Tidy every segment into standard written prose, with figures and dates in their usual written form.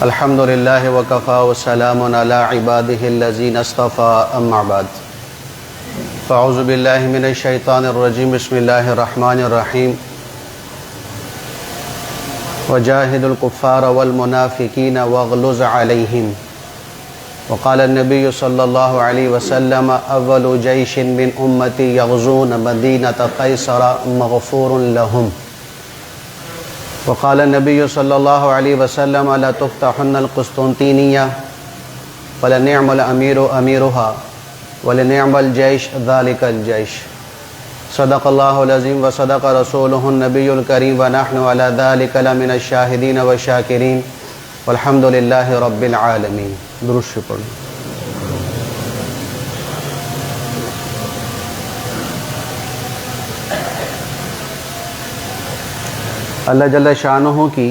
الحمد للہ وکفا وسلام علی عبادہ الذین اصطفى اما بعد فاعوذ باللہ من الشیطان الرجیم بسم اللہ الرحمن الرحیم وجاہد الکفار والمنافقین واغلظ علیہم وقال النبی صلی اللہ علیہ وسلم اول جیش من امتی یغزون مدینة قیصر مغفور لهم وقال النبی صلی اللہ علیہ وسلم لا تفتحن القسطنطینیہ ولنعم الامیر امیرها ولنعم الجیش ذلك الجیش صدق اللہ العظیم وصدق رسولہ النبی الکریم ونحن علی ذلک لمن الشاہدین والشاکرین والحمد للہ رب العالمین۔ درود شریف پڑھیں۔ اللہ جل شانہ کی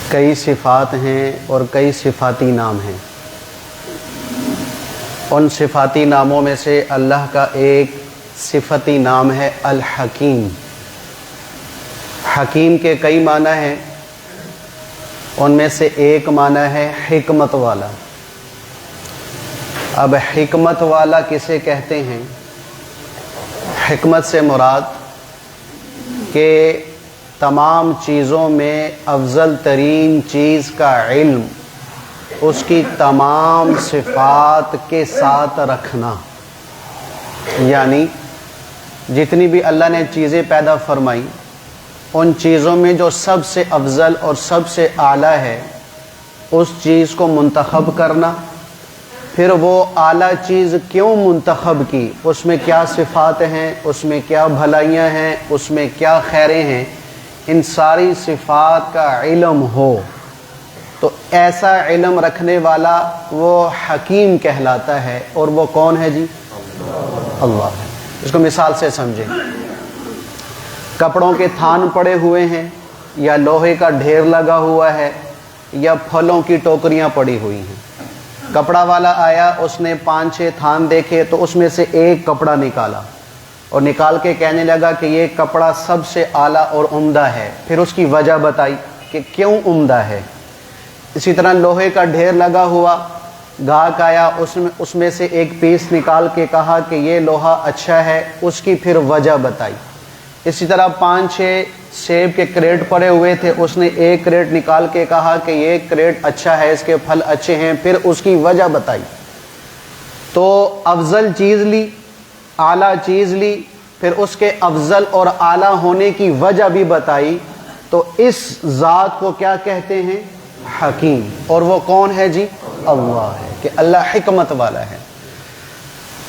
کئی صفات ہیں اور کئی صفاتی نام ہیں۔ ان صفاتی ناموں میں سے اللہ کا ایک صفتی نام ہے الحکیم۔ حکیم کے کئی معنی ہیں، ان میں سے ایک معنی ہے حکمت والا۔ اب حکمت والا کسے کہتے ہیں؟ حکمت سے مراد کہ تمام چیزوں میں افضل ترین چیز کا علم اس کی تمام صفات کے ساتھ رکھنا، یعنی جتنی بھی اللہ نے چیزیں پیدا فرمائی ان چیزوں میں جو سب سے افضل اور سب سے اعلیٰ ہے اس چیز کو منتخب کرنا، پھر وہ اعلیٰ چیز کیوں منتخب کی، اس میں کیا صفات ہیں، اس میں کیا بھلائیاں ہیں، اس میں کیا خیریں ہیں، ان ساری صفات کا علم ہو تو ایسا علم رکھنے والا وہ حکیم کہلاتا ہے۔ اور وہ کون ہے جی؟ اللہ ہے۔ اس کو مثال سے سمجھیں۔ کپڑوں کے تھان پڑے ہوئے ہیں، یا لوہے کا ڈھیر لگا ہوا ہے، یا پھلوں کی ٹوکریاں پڑی ہوئی ہیں۔ کپڑا والا آیا، اس نے 5-6 تھان دیکھے تو اس میں سے ایک کپڑا نکالا اور نکال کے کہنے لگا کہ یہ کپڑا سب سے اعلیٰ اور عمدہ ہے، پھر اس کی وجہ بتائی کہ کیوں عمدہ ہے۔ اسی طرح لوہے کا ڈھیر لگا ہوا، گاہک آیا، اس میں سے ایک پیس نکال کے کہا کہ یہ لوہا اچھا ہے، اس کی پھر وجہ بتائی۔ اسی طرح 5-6 سیب کے کریٹ پڑے ہوئے تھے، اس نے ایک کریٹ نکال کے کہا کہ یہ کریٹ اچھا ہے، اس کے پھل اچھے ہیں، پھر اس کی وجہ بتائی۔ تو افضل چیز لی، اعلیٰ چیز لی، پھر اس کے افضل اور اعلیٰ ہونے کی وجہ بھی بتائی، تو اس ذات کو کیا کہتے ہیں؟ حکیم۔ اور وہ کون ہے جی؟ اللہ ہے، کہ اللہ حکمت والا ہے۔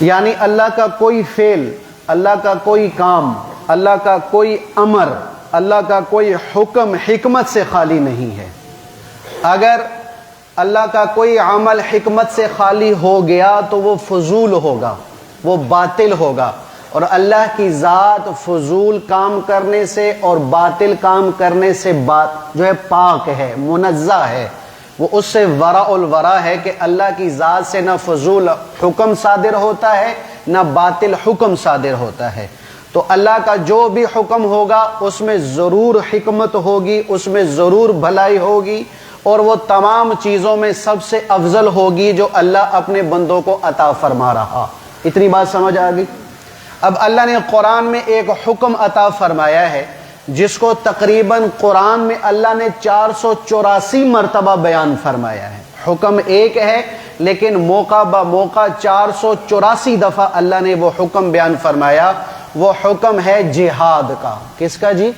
یعنی اللہ کا کوئی فعل، اللہ کا کوئی کام، اللہ کا کوئی امر، اللہ کا کوئی حکم حکمت سے خالی نہیں ہے۔ اگر اللہ کا کوئی عمل حکمت سے خالی ہو گیا تو وہ فضول ہوگا، وہ باطل ہوگا، اور اللہ کی ذات فضول کام کرنے سے اور باطل کام کرنے سے جو ہے پاک ہے، منزہ ہے، وہ اس سے ورع الورع ہے کہ اللہ کی ذات سے نہ فضول حکم صادر ہوتا ہے نہ باطل حکم صادر ہوتا ہے۔ تو اللہ کا جو بھی حکم ہوگا اس میں ضرور حکمت ہوگی، اس میں ضرور بھلائی ہوگی، اور وہ تمام چیزوں میں سب سے افضل ہوگی جو اللہ اپنے بندوں کو عطا فرما رہا۔ اتنی بات سمجھ آ گئی؟ اب اللہ نے قرآن میں ایک حکم عطا فرمایا ہے جس کو تقریباً قرآن میں اللہ نے 484 مرتبہ بیان فرمایا ہے۔ حکم ایک ہے لیکن موقع با موقع 484 دفعہ اللہ نے وہ حکم بیان فرمایا۔ وہ حکم ہے جہاد کا۔ کس کا جی؟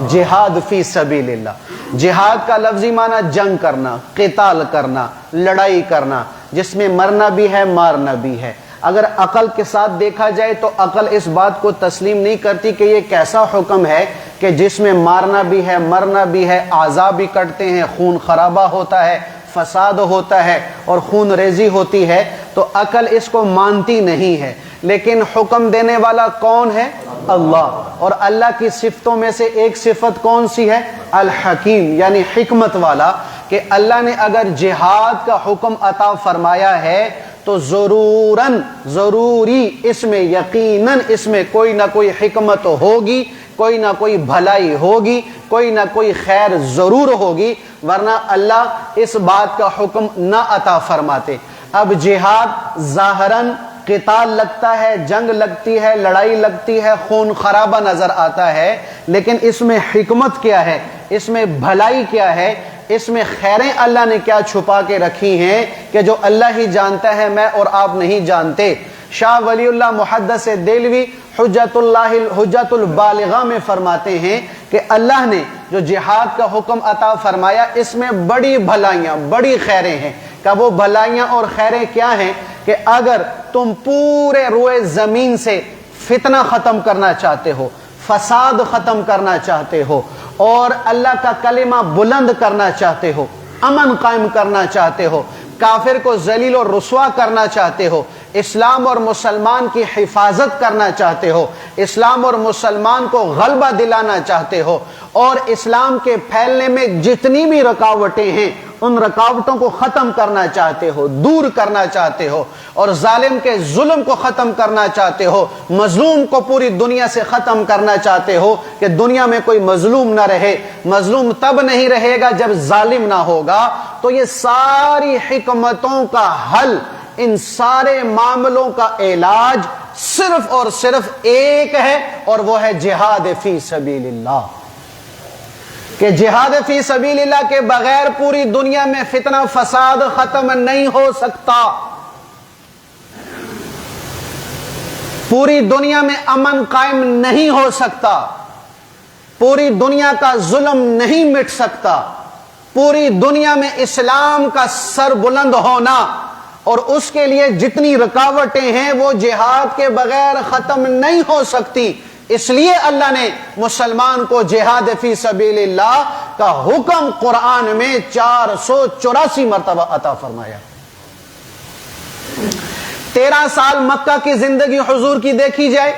جہاد فی سبیل اللہ۔ جہاد کا لفظی معنی جنگ کرنا، قتال کرنا، لڑائی کرنا، جس میں مرنا بھی ہے مارنا بھی ہے۔ اگر عقل کے ساتھ دیکھا جائے تو عقل اس بات کو تسلیم نہیں کرتی کہ یہ کیسا حکم ہے کہ جس میں مارنا بھی ہے مرنا بھی ہے، اعضاء بھی کٹتے ہیں، خون خرابہ ہوتا ہے، فساد ہوتا ہے اور خون ریزی ہوتی ہے، تو عقل اس کو مانتی نہیں ہے۔ لیکن حکم دینے والا کون ہے؟ اللہ۔ اور اللہ کی صفتوں میں سے ایک صفت کون سی ہے؟ الحکیم، یعنی حکمت والا، کہ اللہ نے اگر جہاد کا حکم عطا فرمایا ہے تو ضرورن ضروری اس میں یقیناً اس میں کوئی نہ کوئی حکمت ہوگی، کوئی نہ کوئی بھلائی ہوگی، کوئی نہ کوئی خیر ضرور ہوگی، ورنہ اللہ اس بات کا حکم نہ عطا فرماتے۔ اب جہاد ظاہراً قتال لگتا ہے، جنگ لگتی ہے، لڑائی لگتی ہے، خون خرابہ نظر آتا ہے، لیکن اس میں حکمت کیا ہے، اس میں بھلائی کیا ہے، اس میں خیریں اللہ نے کیا چھپا کے رکھی ہیں کہ جو اللہ ہی جانتا ہے، میں اور آپ نہیں جانتے۔ شاہ ولی اللہ محدث دہلوی حجت البالغہ میں فرماتے ہیں کہ اللہ نے جو جہاد کا حکم عطا فرمایا اس میں بڑی بھلائیاں، بڑی خیریں ہیں۔ کہ وہ بھلائیاں اور خیریں کیا ہیں کہ اگر تم پورے روئے زمین سے فتنہ ختم کرنا چاہتے ہو، فساد ختم کرنا چاہتے ہو، اور اللہ کا کلمہ بلند کرنا چاہتے ہو، امن قائم کرنا چاہتے ہو، کافر کو ذلیل و رسوا کرنا چاہتے ہو، اسلام اور مسلمان کی حفاظت کرنا چاہتے ہو، اسلام اور مسلمان کو غلبہ دلانا چاہتے ہو، اور اسلام کے پھیلنے میں جتنی بھی رکاوٹیں ہیں ان رکاوٹوں کو ختم کرنا چاہتے ہو، دور کرنا چاہتے ہو، اور ظالم کے ظلم کو ختم کرنا چاہتے ہو، مظلوم کو پوری دنیا سے ختم کرنا چاہتے ہو کہ دنیا میں کوئی مظلوم نہ رہے۔ مظلوم تب نہیں رہے گا جب ظالم نہ ہوگا۔ تو یہ ساری حکمتوں کا حل، ان سارے معاملوں کا علاج صرف اور صرف ایک ہے، اور وہ ہے جہاد فی سبیل اللہ۔ کہ جہاد فی سبیل اللہ کے بغیر پوری دنیا میں فتنہ فساد ختم نہیں ہو سکتا، پوری دنیا میں امن قائم نہیں ہو سکتا، پوری دنیا کا ظلم نہیں مٹ سکتا، پوری دنیا میں اسلام کا سر بلند ہونا اور اس کے لیے جتنی رکاوٹیں ہیں وہ جہاد کے بغیر ختم نہیں ہو سکتی۔ اس لیے اللہ نے مسلمان کو جہاد فی سبیل اللہ کا حکم قرآن میں 484 مرتبہ عطا فرمایا۔ 13 سال مکہ کی زندگی حضور کی دیکھی جائے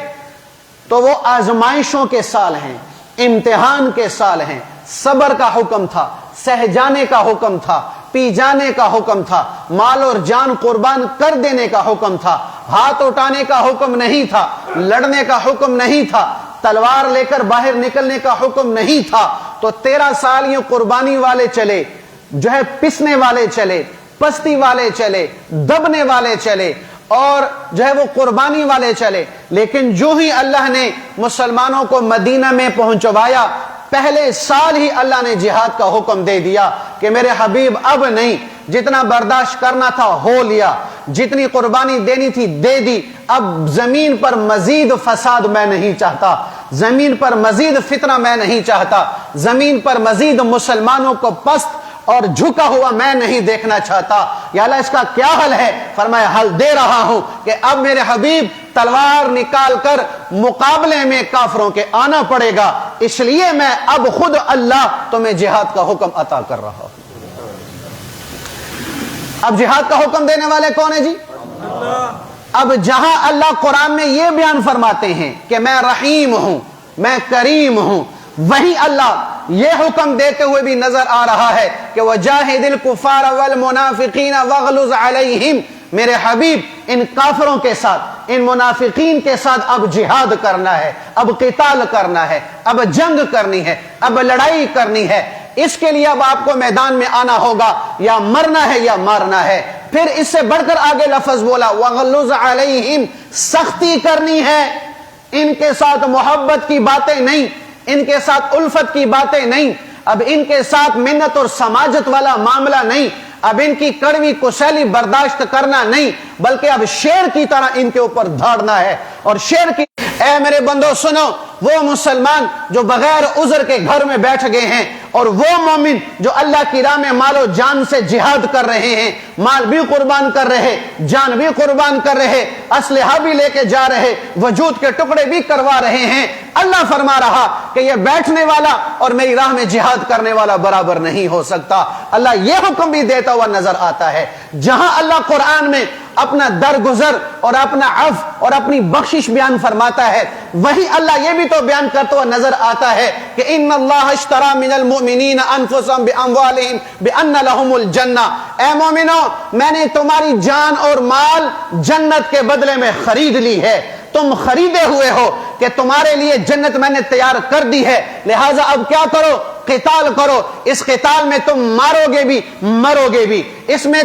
تو وہ آزمائشوں کے سال ہیں، امتحان کے سال ہیں، صبر کا حکم تھا، سہ جانے کا حکم تھا، پی جانے کا حکم تھا، مال اور جان قربان کر دینے کا حکم تھا، ہاتھ اٹھانے کا حکم نہیں تھا، لڑنے کا حکم نہیں تھا، تلوار لے کر باہر نکلنے کا حکم نہیں تھا۔ تو 13 سال یہ قربانی والے چلے، جو ہے پسنے والے چلے، پستی والے چلے، دبنے والے چلے، اور جو ہے وہ قربانی والے چلے، لیکن جو ہی اللہ نے مسلمانوں کو مدینہ میں پہنچوایا، پہلے سال ہی اللہ نے جہاد کا حکم دے دیا کہ میرے حبیب اب نہیں، جتنا برداشت کرنا تھا ہو لیا، جتنی قربانی دینی تھی دے دی، اب زمین پر مزید فساد میں نہیں چاہتا، زمین پر مزید فتنہ میں نہیں چاہتا، زمین پر مزید مسلمانوں کو پست اور جھکا ہوا میں نہیں دیکھنا چاہتا۔ یا اللہ اس کا کیا حل ہے؟ فرمایا حل دے رہا ہوں کہ اب میرے حبیب تلوار نکال کر مقابلے میں کافروں کے آنا پڑے گا، اس لیے میں اب خود اللہ تمہیں جہاد کا حکم عطا کر رہا ہوں۔ اب جہاد کا حکم دینے والے کون ہیں جی؟ اب جہاں اللہ قرآن میں یہ بیان فرماتے ہیں کہ میں رحیم ہوں، میں کریم ہوں، وہیں اللہ یہ حکم دیتے ہوئے بھی نظر آ رہا ہے کہ وَجَاهِدِ الْكُفَّارَ وَالْمُنَافِقِينَ وَاغْلُظْ عَلَيْهِمْ، میرے حبیب ان کافروں کے ساتھ، ان منافقین کے ساتھ اب جہاد کرنا ہے، اب قتال کرنا ہے، اب جنگ کرنی ہے، اب لڑائی کرنی ہے۔ اس کے لیے اب آپ کو میدان میں آنا ہوگا، یا مرنا ہے یا مارنا ہے۔ پھر اس سے بڑھ کر آگے لفظ بولا وَاغْلُظْ عَلَيْهِمْ، سختی کرنی ہے، ان کے ساتھ محبت کی باتیں نہیں، ان کے ساتھ الفت کی باتیں نہیں، اب ان کے ساتھ منت اور سماجت والا معاملہ نہیں، اب ان کی کڑوی کسیلی برداشت کرنا نہیں، بلکہ اب شیر کی طرح ان کے اوپر دھاڑنا ہے۔ اور شیر کی اے میرے بندو سنو، وہ مسلمان جو بغیر عذر کے گھر میں بیٹھ گئے ہیں، اور وہ مومن جو اللہ کی راہ میں مال و جان سے جہاد کر رہے ہیں، مال بھی قربان کر رہے، جان بھی قربان کر رہے، اسلحہ بھی لے کے جا رہے، وجود کے ٹکڑے بھی کروا رہے ہیں، اللہ فرما رہا کہ یہ بیٹھنے والا اور میری راہ میں جہاد کرنے والا برابر نہیں ہو سکتا۔ اللہ یہ حکم بھی دیتا ہوا نظر آتا ہے۔ جہاں اللہ قرآن میں اپنا درگزر اور اپنا عفو اور اپنی بخشش بیان فرماتا ہے، وہی اللہ یہ بھی تو بیان کرتا ہوا نظر آتا ہے کہ ان اللہ اشترى من المؤمنین انفسهم باموالہم بان لهم الجنہ، اے مومنو میں نے تمہاری جان اور مال جنت کے بدلے میں خرید لی ہے، تم خریدے ہوئے ہو کہ تمہارے لیے جنت میں نے تیار کر دی ہے، لہٰذا اب کیا کرو؟ قتال کرو، اس قتال میں تم مارو گے بھی مرو گے بھی، اس میں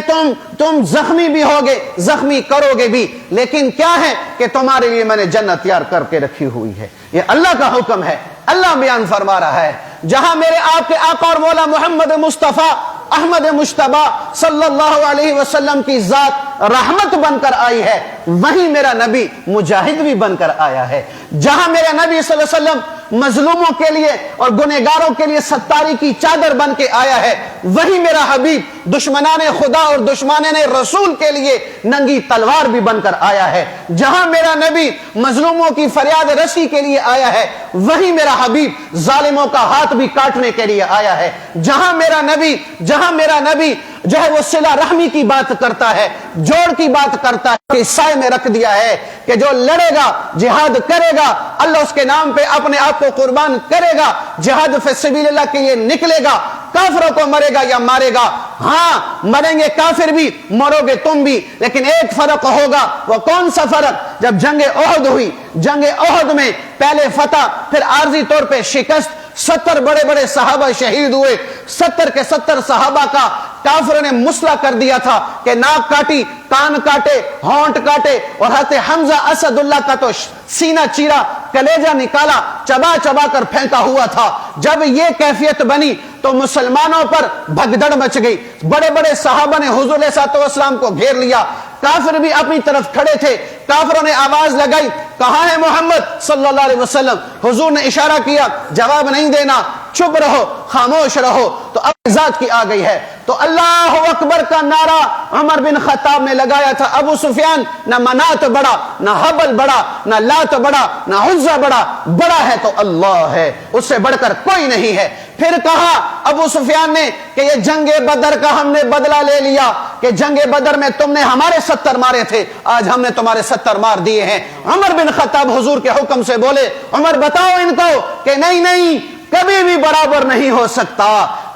تم زخمی بھی ہوگے زخمی کرو گے بھی، لیکن کیا ہے کہ تمہارے لیے میں نے جنت تیار کر کے رکھی ہوئی ہے۔ یہ اللہ کا حکم ہے، اللہ بیان فرما رہا ہے۔ جہاں میرے آپ کے آقا اور مولا محمد مصطفیٰ احمد مجتبیٰ صلی اللہ علیہ وسلم کی ذات رحمت بن کر آئی ہے، وہیں میرا نبی مجاہد بھی بن کر آیا ہے۔ جہاں میرا نبی صلی اللہ علیہ وسلم مظلوموں کے لیے اور گنہگاروں کے لیے ستاری کی چادر بن کے آیا ہے، وہی میرا حبیب دشمنان خدا اور دشمنان رسول کے لیے ننگی تلوار بھی بن کر آیا ہے۔ جہاں میرا نبی مظلوموں کی فریاد رسی کے لیے آیا ہے، وہی میرا حبیب ظالموں کا ہاتھ بھی کاٹنے کے لیے آیا ہے۔ جہاں میرا نبی جو ہے وہ صلہ رحمی کی بات کرتا ہے، جوڑ کی بات کرتا ہے، کہ سائے میں رکھ دیا ہے کہ جو لڑے گا جہاد کرے گا اللہ اس کے نام پہ اپنے آپ کو قربان کرے گا، جہاد فی سبیل اللہ کے لیے نکلے گا، کافروں کو مرے گا یا مارے گا، ہاں مریں گے کافر بھی مرو گے تم بھی، لیکن ایک فرق ہوگا، وہ کون سا فرق؟ جب جنگ احد ہوئی، جنگ احد میں پہلے فتح پھر عارضی طور پہ شکست، 70 بڑے بڑے صحابہ شہید ہوئے، 70 کے 70 صحابہ کا کافروں نے مسلح کر دیا تھا کہ ناک کاٹی، کان کاٹے، ہونٹ کاٹے، اور حضرت حمزہ اسد اللہ کا تو سینہ چیرا، کلیجہ نکالا، چبا چبا کر پھینکا ہوا تھا۔ جب یہ کیفیت بنی تو مسلمانوں پر بھگدڑ مچ گئی، بڑے بڑے صحابہ نے حضور علیہ الصلوۃ والسلام کو گھیر لیا، کافر بھی اپنی طرف کھڑے تھے، کافروں نے آواز لگائی کہاں ہے محمد صلی اللہ علیہ وسلم؟ حضور نے اشارہ کیا جواب نہیں دینا، چپ رہو خاموش رہو، تو اب ذات کی آ گئی ہے۔ تو اللہ اکبر کا نعرہ عمر بن خطاب نے لگایا تھا، ابو سفیان نہ منات بڑا، نہ حبل بڑا، نہ لات بڑا، نہ عزا بڑا، بڑا ہے تو اللہ ہے، اس سے بڑھ کر کوئی نہیں ہے۔ پھر کہا ابو سفیان نے کہ یہ جنگ بدر کا ہم نے بدلہ لے لیا، کہ جنگ بدر میں تم نے ہمارے 70 مارے تھے، آج ہم نے تمہارے 70 مار دیے ہیں۔ عمر بن خطاب حضور کے حکم سے بولے، عمر بتاؤ ان کو کہ نہیں کبھی بھی برابر نہیں ہو سکتا،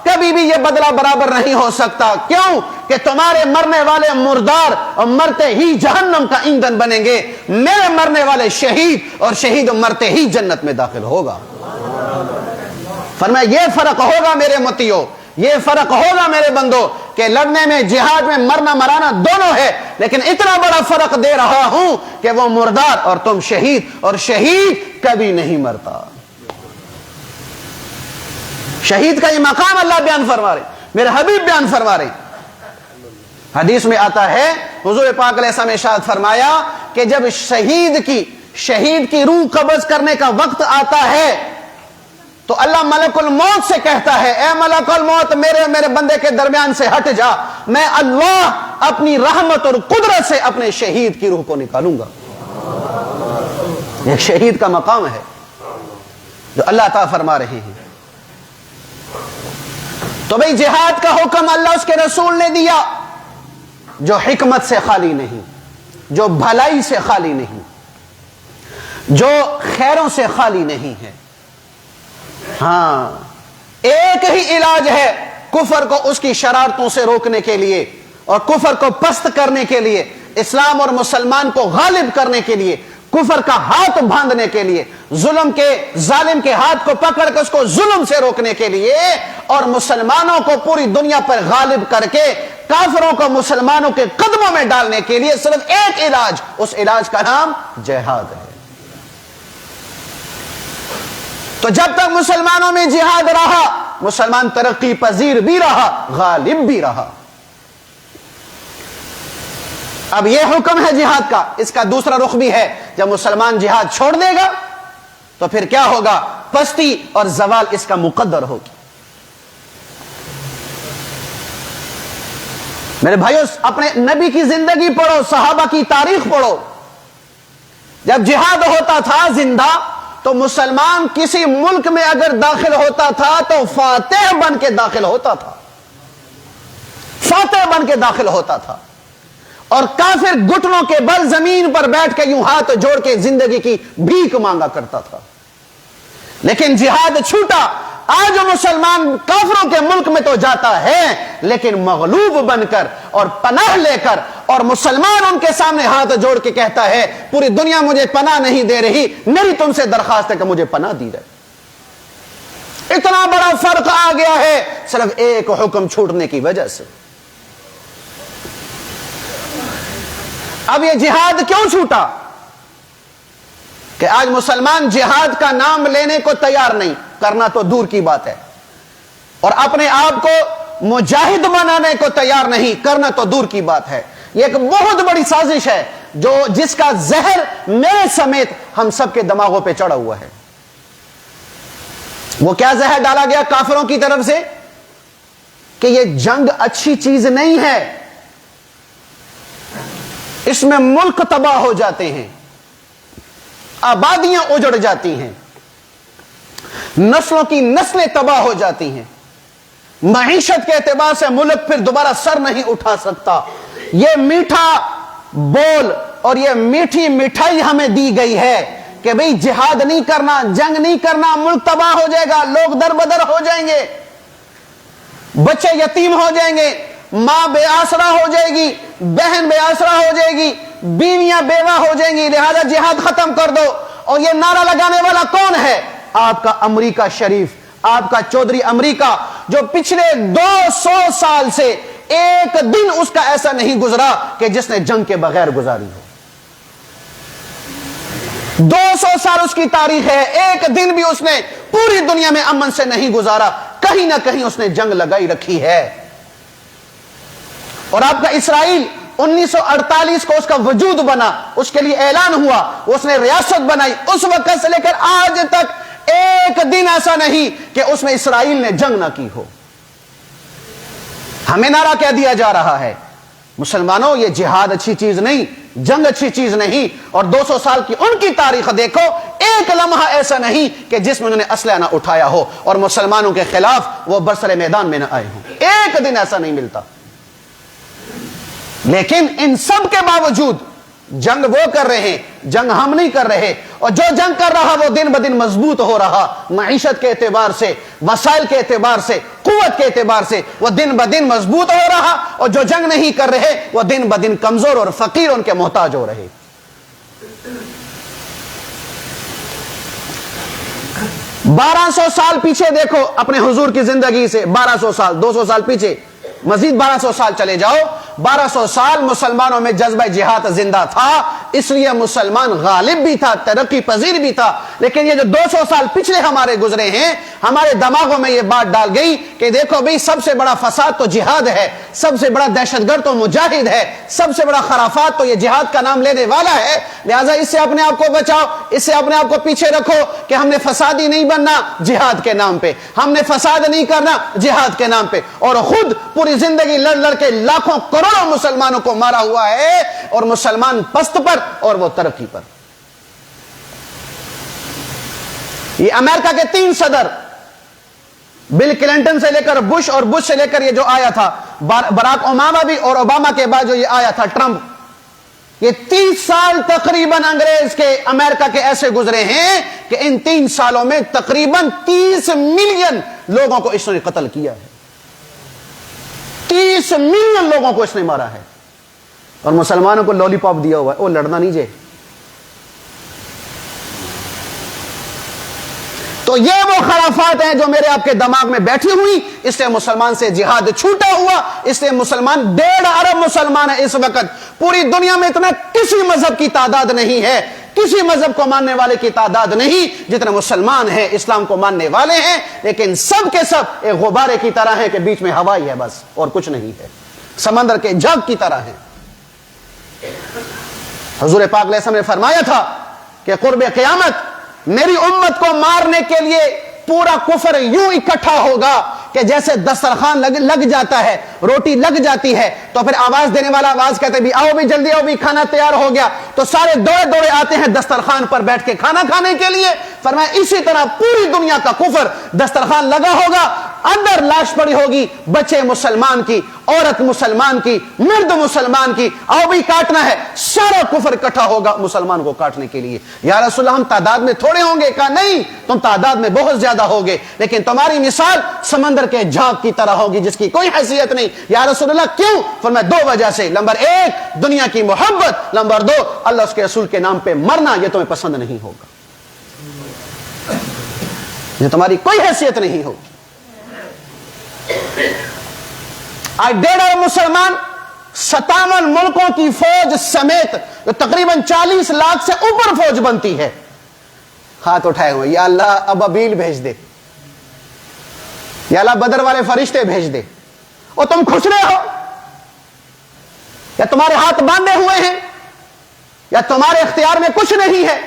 کبھی بھی یہ بدلہ برابر نہیں ہو سکتا۔ کیوں؟ کہ تمہارے مرنے والے مردار اور مرتے ہی جہنم کا ایندھن بنیں گے، میرے مرنے والے شہید اور شہید مرتے ہی جنت میں داخل ہوگا۔ فرمایا یہ فرق ہوگا میرے متیو، یہ فرق ہوگا میرے بندو، کہ لڑنے میں جہاد میں مرنا مرانا دونوں ہے، لیکن اتنا بڑا فرق دے رہا ہوں کہ وہ مردار اور تم شہید، اور شہید کبھی نہیں مرتا۔ شہید کا یہ مقام اللہ بیان فرما رہے، میرے حبیب بیان فرما رہے۔ حدیث میں آتا ہے حضور پاک علیہ السلام نے ارشاد فرمایا کہ جب شہید کی روح قبض کرنے کا وقت آتا ہے تو اللہ ملک الموت سے کہتا ہے، اے ملک الموت میرے بندے کے درمیان سے ہٹ جا، میں اللہ اپنی رحمت اور قدرت سے اپنے شہید کی روح کو نکالوں گا۔ یہ شہید کا مقام ہے جو اللہ تعالیٰ فرما رہے ہیں۔ تو بھئی جہاد کا حکم اللہ اس کے رسول نے دیا، جو حکمت سے خالی نہیں، جو بھلائی سے خالی نہیں، جو خیروں سے خالی نہیں ہے۔ ہاں ایک ہی علاج ہے کفر کو اس کی شرارتوں سے روکنے کے لیے اور کفر کو پست کرنے کے لیے، اسلام اور مسلمان کو غالب کرنے کے لیے، کفر کا ہاتھ باندھنے کے لیے، ظالم کے ہاتھ کو پکڑ کے اس کو ظلم سے روکنے کے لیے، اور مسلمانوں کو پوری دنیا پر غالب کر کے کافروں کو مسلمانوں کے قدموں میں ڈالنے کے لیے صرف ایک علاج، اس علاج کا نام جہاد ہے۔ تو جب تک مسلمانوں میں جہاد رہا، مسلمان ترقی پذیر بھی رہا، غالب بھی رہا۔ اب یہ حکم ہے جہاد کا، اس کا دوسرا رخ بھی ہے، جب مسلمان جہاد چھوڑ دے گا تو پھر کیا ہوگا؟ پستی اور زوال اس کا مقدر ہوگی۔ میرے بھائیوں اپنے نبی کی زندگی پڑھو، صحابہ کی تاریخ پڑھو۔ جب جہاد ہوتا تھا زندہ تو مسلمان کسی ملک میں اگر داخل ہوتا تھا تو فاتح بن کے داخل ہوتا تھا، فاتح بن کے داخل ہوتا تھا، اور کافر گھٹنوں کے بل زمین پر بیٹھ کے یوں ہاتھ جوڑ کے زندگی کی بھیک مانگا کرتا تھا. لیکن جہاد چھوٹا. آج مسلمان کافروں کے ملک میں تو جاتا ہے لیکن مغلوب بن کر اور پناہ لے کر, اور مسلمان ان کے سامنے ہاتھ جوڑ کے کہتا ہے پوری دنیا مجھے پناہ نہیں دے رہی, میری تم سے درخواست ہے کہ مجھے پناہ دی جائے. اتنا بڑا فرق آ گیا ہے صرف ایک حکم چھوٹنے کی وجہ سے. اب یہ جہاد کیوں چھوٹا کہ آج مسلمان جہاد کا نام لینے کو تیار نہیں, کرنا تو دور کی بات ہے, اور اپنے آپ کو مجاہد بنانے کو تیار نہیں, کرنا تو دور کی بات ہے. یہ ایک بہت بڑی سازش ہے جس کا زہر میرے سمیت ہم سب کے دماغوں پہ چڑھا ہوا ہے. وہ کیا زہر ڈالا گیا کافروں کی طرف سے کہ یہ جنگ اچھی چیز نہیں ہے, اس میں ملک تباہ ہو جاتے ہیں, آبادیاں اجڑ جاتی ہیں, نسلوں کی نسلیں تباہ ہو جاتی ہیں, معیشت کے اعتبار سے ملک پھر دوبارہ سر نہیں اٹھا سکتا. یہ میٹھا بول اور یہ میٹھی مٹھائی ہمیں دی گئی ہے کہ بھئی جہاد نہیں کرنا, جنگ نہیں کرنا, ملک تباہ ہو جائے گا, لوگ در بدر ہو جائیں گے, بچے یتیم ہو جائیں گے, ماں بے آسرا ہو جائے گی, بہن بے آسرا ہو جائے گی, بیویاں بیوہ ہو جائیں گی, لہذا جہاد ختم کر دو. اور یہ نعرہ لگانے والا کون ہے؟ آپ کا امریکہ شریف, آپ کا چودھری امریکہ, جو پچھلے 200 سال سے ایک دن اس کا ایسا نہیں گزرا کہ جس نے جنگ کے بغیر گزاری ہو. 200 سال اس کی تاریخ ہے, ایک دن بھی اس نے پوری دنیا میں امن سے نہیں گزارا, کہیں نہ کہیں اس نے جنگ لگائی رکھی ہے. اور آپ کا اسرائیل 1948 کو اس کا وجود بنا, اس کے لیے اعلان ہوا, اس نے ریاست بنائی, اس وقت سے لے کر آج تک ایک دن ایسا نہیں کہ اس میں اسرائیل نے جنگ نہ کی ہو. ہمیں نعرہ کیا دیا جا رہا ہے مسلمانوں, یہ جہاد اچھی چیز نہیں, جنگ اچھی چیز نہیں, اور 200 سال کی ان کی تاریخ دیکھو, ایک لمحہ ایسا نہیں کہ جس میں انہوں نے اسلحہ نہ اٹھایا ہو اور مسلمانوں کے خلاف وہ برسر میدان میں نہ آئے ہوں, ایک دن ایسا نہیں ملتا. لیکن ان سب کے باوجود جنگ وہ کر رہے ہیں, جنگ ہم نہیں کر رہے, اور جو جنگ کر رہا وہ دن بدن مضبوط ہو رہا, معیشت کے اعتبار سے, وسائل کے اعتبار سے, قوت کے اعتبار سے وہ دن بدن مضبوط ہو رہا, اور جو جنگ نہیں کر رہے وہ دن بدن کمزور اور فقیر ان کے محتاج ہو رہے. 1200 سال پیچھے دیکھو اپنے حضور کی زندگی سے, 1200 سال, 200 سال پیچھے, مزید 1200 سال چلے جاؤ, 1200 سال مسلمانوں میں جذبہ جہاد زندہ تھا, اس لیے مسلمان غالب بھی تھا, ترقی پذیر بھی تھا. لیکن یہ جو 200 سال پچھلے ہمارے گزرے ہیں, ہمارے دماغوں میں یہ بات ڈال گئی کہ دیکھو بھئی سب سے بڑا فساد تو جہاد ہے, سب سے بڑا دہشت گرد تو مجاہد ہے, سب سے بڑا خرافات تو یہ جہاد کا نام لینے والا ہے, لہٰذا اس سے اپنے آپ کو بچاؤ, اس سے اپنے آپ کو پیچھے رکھو کہ ہم نے فسادی نہیں بننا جہاد کے نام پہ, ہم نے فساد نہیں کرنا جہاد کے نام پہ. اور خود پوری زندگی لڑ لڑ کے لاکھوں کروڑوں مسلمانوں کو مارا ہوا ہے, اور مسلمان پست پر اور وہ ترقی پر. یہ امریکہ کے 3 صدر, بل کلنٹن سے لے کر بش, اور بش سے لے کر یہ جو آیا تھا براک اوباما بھی, اور اوباما کے بعد جو یہ آیا تھا ٹرمپ, یہ 30 سال تقریباً انگریز کے امریکہ کے ایسے گزرے ہیں کہ ان 3 سالوں میں تقریباً 30 ملین لوگوں کو اس نے قتل کیا ہے, 30 ملین لوگوں کو اس نے مارا ہے, اور مسلمانوں کو لولی پاپ دیا ہوا ہے, وہ لڑنا نہیں جے. تو یہ وہ خرافات ہیں جو میرے آپ کے دماغ میں بیٹھی ہوئی, اس لیے مسلمان سے جہاد چھوٹا ہوا, اس لیے مسلمان 1.5 ارب مسلمان ہے اس وقت. پوری دنیا میں اتنا کسی مذہب کی تعداد نہیں ہے, کسی مذہب کو ماننے والے کی تعداد نہیں جتنے مسلمان ہیں, اسلام کو ماننے والے ہیں, لیکن سب کے سب ایک غبارے کی طرح ہیں کہ بیچ میں ہوا ہی ہے بس, اور کچھ نہیں ہے, سمندر کے جھاگ کی طرح ہیں. حضور پاک علیہ السلام نے فرمایا تھا کہ قرب قیامت میری امت کو مارنے کے لیے پورا کفر یوں اکٹھا ہوگا کہ جیسے دسترخوان لگ جاتا ہے, روٹی لگ جاتی ہے, تو پھر آواز دینے والا آواز کہتے بھی آؤ بھی جلدی آؤ بھی, کھانا تیار ہو گیا, تو سارے دوڑے دوڑے آتے ہیں دسترخوان پر بیٹھ کے کھانا کھانے کے لیے. فرمایا اسی طرح پوری دنیا کا کفر دسترخوان لگا ہوگا, اندر لاش پڑی ہوگی بچے مسلمان کی, عورت مسلمان کی، مرد مسلمان کی، آؤ بھی کاٹنا ہے، سارا کفر اکٹھا ہوگا مسلمان کو کاٹنے کے لیے۔ یا رسول اللہ ہم تعداد میں تھوڑے ہوں گے؟ کہا نہیں، تم تعداد میں بہت زیادہ ہوگے، لیکن تمہاری مثال سمندر کے جھاگ کی طرح ہوگی جس کی کوئی حیثیت نہیں۔ یا رسول اللہ کیوں؟ فرمایا دو وجہ سے، نمبر ایک دنیا کی محبت، نمبر دو اللہ اس کے رسول کے نام پہ مرنا، یہ تمہیں پسند نہیں ہوگا، یہ تمہاری کوئی حیثیت نہیں ہوگی۔ آج 1.5 مسلمان 57 ملکوں کی فوج سمیت جو تقریباً 40 لاکھ سے اوپر فوج بنتی ہے، ہاتھ اٹھائے ہوئے، یا اللہ ابابیل بھیج دے، یا اللہ بدر والے فرشتے بھیج دے، اور تم خوش رہے ہو، یا تمہارے ہاتھ باندھے ہوئے ہیں، یا تمہارے اختیار میں کچھ نہیں ہے،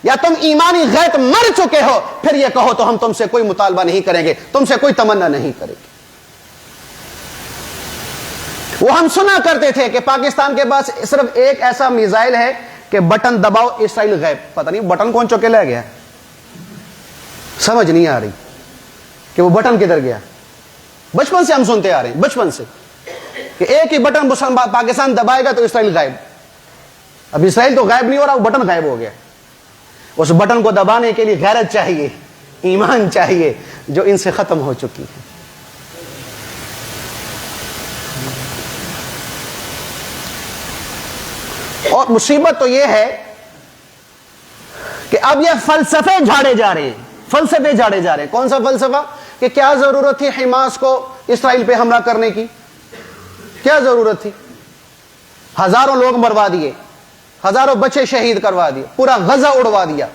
یا تم ایمانی غیرت مر چکے ہو، پھر یہ کہو تو ہم تم سے کوئی مطالبہ نہیں کریں گے، تم سے کوئی تمنا نہیں کریں گے۔ وہ ہم سنا کرتے تھے کہ پاکستان کے پاس صرف ایک ایسا میزائل ہے کہ بٹن دباؤ اسرائیل غائب، پتہ نہیں بٹن کون چوکے لے گیا، سمجھ نہیں آ رہی کہ وہ بٹن کدھر گیا۔ بچپن سے ہم سنتے آ رہے ہیں، بچپن سے، کہ ایک ہی بٹن پاکستان دبائے گا تو اسرائیل غائب۔ اب اسرائیل تو غائب نہیں ہو رہا، وہ بٹن غائب ہو گیا۔ اس بٹن کو دبانے کے لیے غیرت چاہیے، ایمان چاہیے، جو ان سے ختم ہو چکی ہے۔ اور مصیبت تو یہ ہے کہ اب یہ فلسفے جھاڑے جا رہے ہیں، فلسفے جھاڑے جا رہے ہیں۔ کون سا فلسفہ؟ کہ کیا ضرورت تھی حماس کو اسرائیل پہ حملہ کرنے کی؟ کیا ضرورت تھی؟ ہزاروں لوگ مروا دیے، ہزاروں بچے شہید کروا دیے، پورا غزہ اڑوا دیا،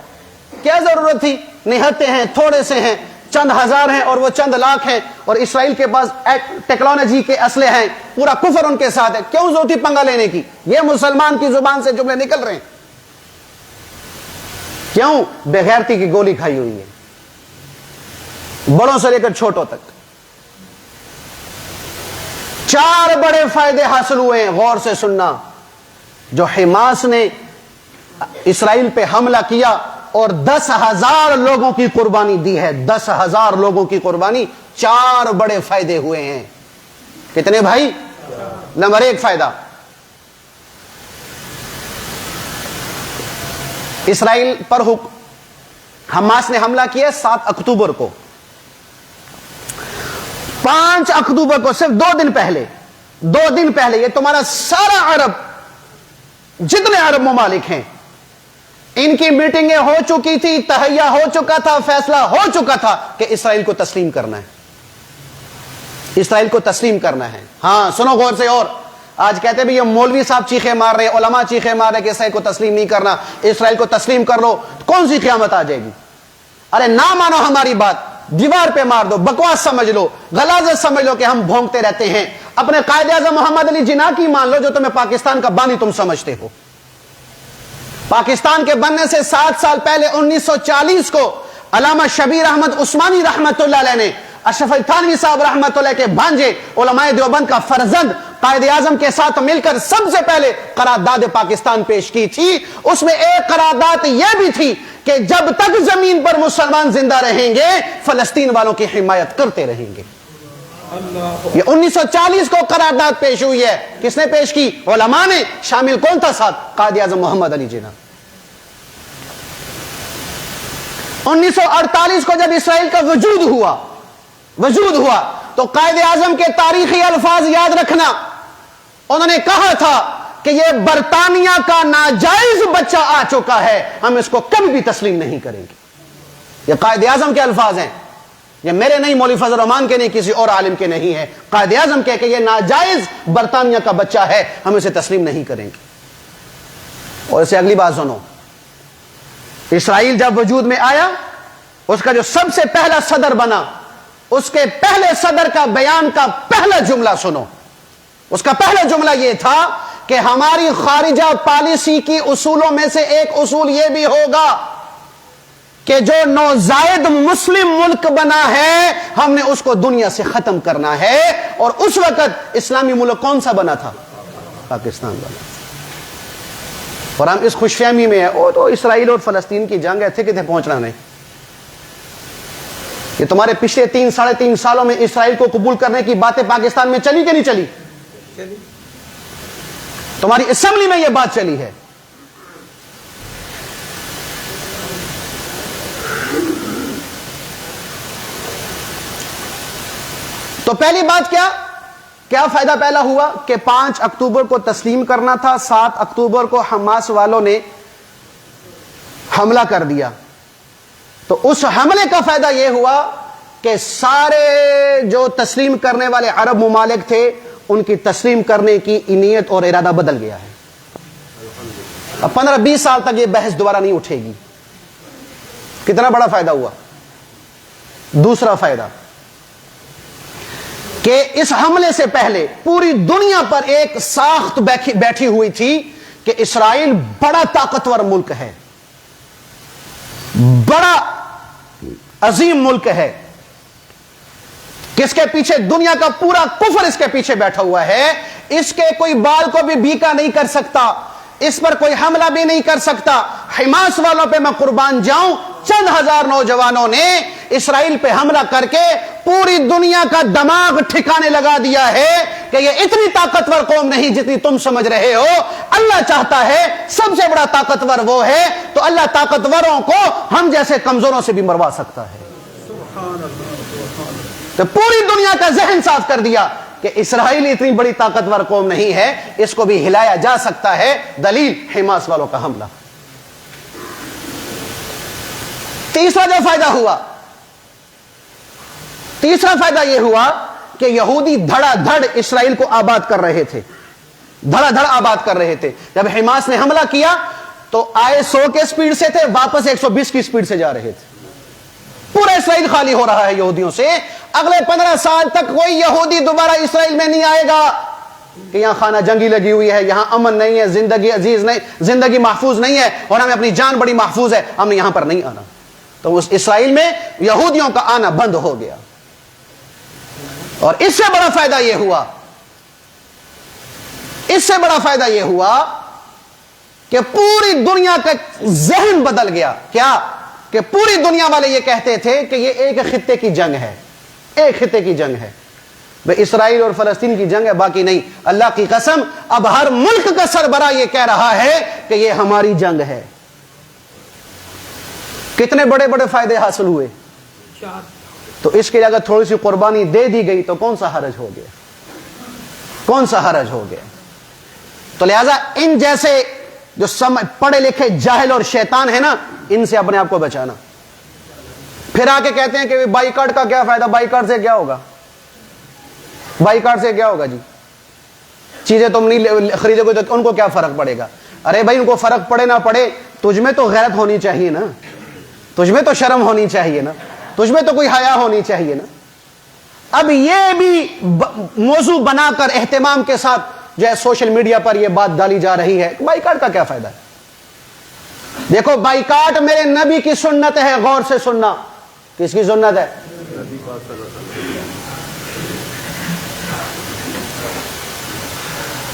کیا ضرورت تھی؟ نہتے ہیں، تھوڑے سے ہیں، چند ہزار ہیں اور وہ چند لاکھ ہیں، اور اسرائیل کے پاس ٹیکنالوجی کے اسلحے ہیں، پورا کفر ان کے ساتھ ہے، کیوں ضرورت تھی پنگا لینے کی؟ یہ مسلمان کی زبان سے جملے نکل رہے ہیں، کیوں؟ بغیرتی کی گولی کھائی ہوئی ہے، بڑوں سے لے کر چھوٹوں تک۔ 4 بڑے فائدے حاصل ہوئے ہیں، غور سے سننا۔ جو حماس نے اسرائیل پہ حملہ کیا اور 10,000 لوگوں کی قربانی دی ہے، 10,000 لوگوں کی قربانی، 4 بڑے فائدے ہوئے ہیں۔ کتنے بھائی؟ نمبر 1 فائدہ، اسرائیل پر حماس نے حملہ کیا 7 اکتوبر کو، 5 اکتوبر کو، صرف 2 دن پہلے یہ تمہارا سارا عرب، جتنے عرب ممالک ہیں، ان کی میٹنگیں ہو چکی تھی، تہیہ ہو چکا تھا، فیصلہ ہو چکا تھا کہ اسرائیل کو تسلیم کرنا ہے، اسرائیل کو تسلیم کرنا ہے۔ ہاں سنو غور سے، اور آج کہتے ہیں بھی یہ مولوی صاحب چیخے مار رہے، علماء چیخے مار رہے کہ اسرائیل کو تسلیم نہیں کرنا، اسرائیل کو تسلیم کر لو، کون سی قیامت آ جائے گی؟ ارے نہ مانو ہماری بات، دیوار پہ مار دو، بکواس سمجھ لو، غلاظت سمجھ لو کہ ہم بھونکتے رہتے ہیں، اپنے قائد اعظم محمد علی جناح کی مان لو جو تمہیں پاکستان کا بانی تم سمجھتے ہو۔ پاکستان کے بننے سے 7 سال پہلے 1940 کو علامہ شبیر احمد عثمانی رحمت اللہ علیہ نے اشرف علی تھانوی صاحب رحمت اللہ کے بھانجے علماء دیوبند کا فرزند قائد اعظم کے ساتھ مل کر سب سے پہلے قرارداد پاکستان پیش کی تھی۔ اس میں ایک قرارداد یہ بھی تھی کہ جب تک زمین پر مسلمان زندہ رہیں گے فلسطین والوں کی حمایت کرتے رہیں گے۔ یہ 1940 کو قرارداد پیش ہوئی ہے، کس نے پیش کی؟ علماء نے، شامل کون تھا ساتھ؟ قائد اعظم محمد علی جناح۔ 1948 کو جب اسرائیل کا وجود ہوا تو قائد اعظم کے تاریخی الفاظ یاد رکھنا، انہوں نے کہا تھا کہ یہ برطانیہ کا ناجائز بچہ آ چکا ہے، ہم اس کو کبھی بھی تسلیم نہیں کریں گے۔ یہ قائد اعظم کے الفاظ ہیں، یہ میرے نہیں، مولوی فضل الرحمان کے نہیں، کسی اور عالم کے نہیں ہے، قائد اعظم کے کہ یہ ناجائز برطانیہ کا بچہ ہے، ہم اسے تسلیم نہیں کریں گے۔ اور اسے اگلی بات سنو، اسرائیل جب وجود میں آیا، اس کا جو سب سے پہلا صدر بنا، اس کے پہلے صدر کا بیان کا پہلا جملہ سنو۔ اس کا پہلا جملہ یہ تھا کہ ہماری خارجہ پالیسی کی اصولوں میں سے ایک اصول یہ بھی ہوگا کہ جو نوزائید مسلم ملک بنا ہے ہم نے اس کو دنیا سے ختم کرنا ہے۔ اور اس وقت اسلامی ملک کون سا بنا تھا؟ پاکستان بنا۔ اور ہم اس خوش فہمی میں ہیں وہ تو اسرائیل اور فلسطین کی جنگ ہے، تھے کتنے پہنچنا نہیں۔ یہ تمہارے پچھلے 3 ساڑھے 3 سالوں میں اسرائیل کو قبول کرنے کی باتیں پاکستان میں چلی کہ نہیں چلی؟ تمہاری اسمبلی میں یہ بات چلی ہے. تو پہلی بات کیا فائدہ پہلا ہوا کہ 5 اکتوبر کو تسلیم کرنا تھا. 7 اکتوبر کو حماس والوں نے حملہ کر دیا. تو اس حملے کا فائدہ یہ ہوا کہ سارے جو تسلیم کرنے والے عرب ممالک تھے ان کی تسلیم کرنے کی نیت اور ارادہ بدل گیا ہے. اب 15-20 سال تک یہ بحث دوبارہ نہیں اٹھے گی. کتنا بڑا فائدہ ہوا. دوسرا فائدہ کہ اس حملے سے پہلے پوری دنیا پر ایک ساخت بیٹھی ہوئی تھی کہ اسرائیل بڑا طاقتور ملک ہے, بڑا عظیم ملک ہے, کس کے پیچھے دنیا کا پورا کفر اس کے پیچھے بیٹھا ہوا ہے, اس کے کوئی بال کو بھی بیکا نہیں کر سکتا, اس پر کوئی حملہ بھی نہیں کر سکتا. حماس والوں پہ میں قربان جاؤں, چند ہزار نوجوانوں نے اسرائیل پہ حملہ کر کے پوری دنیا کا دماغ ٹھکانے لگا دیا ہے کہ یہ اتنی طاقتور قوم نہیں جتنی تم سمجھ رہے ہو. اللہ چاہتا ہے سب سے بڑا طاقتور وہ ہے, تو اللہ طاقتوروں کو ہم جیسے کمزوروں سے بھی مروا سکتا ہے. تو پوری دنیا کا ذہن صاف کر دیا کہ اسرائیل اتنی بڑی طاقتور قوم نہیں ہے, اس کو بھی ہلایا جا سکتا ہے. دلیل حماس والوں کا حملہ. تیسرا جو فائدہ ہوا, تیسرا فائدہ یہ ہوا کہ یہودی دھڑا دھڑ اسرائیل کو آباد کر رہے تھے, دھڑا دھڑ آباد کر رہے تھے. جب حماس نے حملہ کیا تو آئے 100 کے سپیڈ سے تھے, واپس 120 کی سپیڈ سے جا رہے تھے. پورا اسرائیل خالی ہو رہا ہے یہودیوں سے. اگلے 15 سال تک کوئی یہودی دوبارہ اسرائیل میں نہیں آئے گا کہ یہاں خانہ جنگی لگی ہوئی ہے, یہاں امن نہیں ہے, زندگی عزیز نہیں, زندگی محفوظ نہیں ہے اور ہمیں اپنی جان بڑی محفوظ ہے, ہم نے یہاں پر نہیں آنا. تو اس اسرائیل میں یہودیوں کا آنا بند ہو گیا. اور اس سے بڑا فائدہ یہ ہوا, اس سے بڑا فائدہ یہ ہوا کہ پوری دنیا کا ذہن بدل گیا. کیا کہ پوری دنیا والے یہ کہتے تھے کہ یہ ایک خطے کی جنگ ہے, ایک خطے کی جنگ ہے, بھئی اسرائیل اور فلسطین کی جنگ ہے, باقی نہیں. اللہ کی قسم اب ہر ملک کا سربراہ یہ کہہ رہا ہے کہ یہ ہماری جنگ ہے. کتنے بڑے بڑے فائدے حاصل ہوئے. تو اس کے لیے اگر تھوڑی سی قربانی دے دی گئی تو کون سا حرج ہو گیا, کون سا حرج ہو گیا. تو لہذا ان جیسے جو پڑھے لکھے جاہل اور شیطان ہیں نا, ان سے اپنے آپ کو بچانا. پھر آ کے کہتے ہیں کہ بائیکاٹ کا کیا فائدہ, بائیکاٹ سے کیا ہوگا, بائیکاٹ سے کیا ہوگا جی, چیزیں تم نہیں خریدو گے تو ان کو کیا فرق پڑے گا. ارے بھائی ان کو فرق پڑے نہ پڑے, تجھ میں تو غیرت ہونی چاہیے نا, تجھ میں تو شرم ہونی چاہیے نا, تجھ میں تو کوئی حیا ہونی چاہیے نا. اب یہ بھی موضوع بنا کر اہتمام کے ساتھ جو ہے سوشل میڈیا پر یہ بات ڈالی جا رہی ہے, بائیکاٹ کا کیا فائدہ ہے. دیکھو بائیکاٹ میرے نبی کی سنت ہے, غور سے سننا. کس کی سنت ہے؟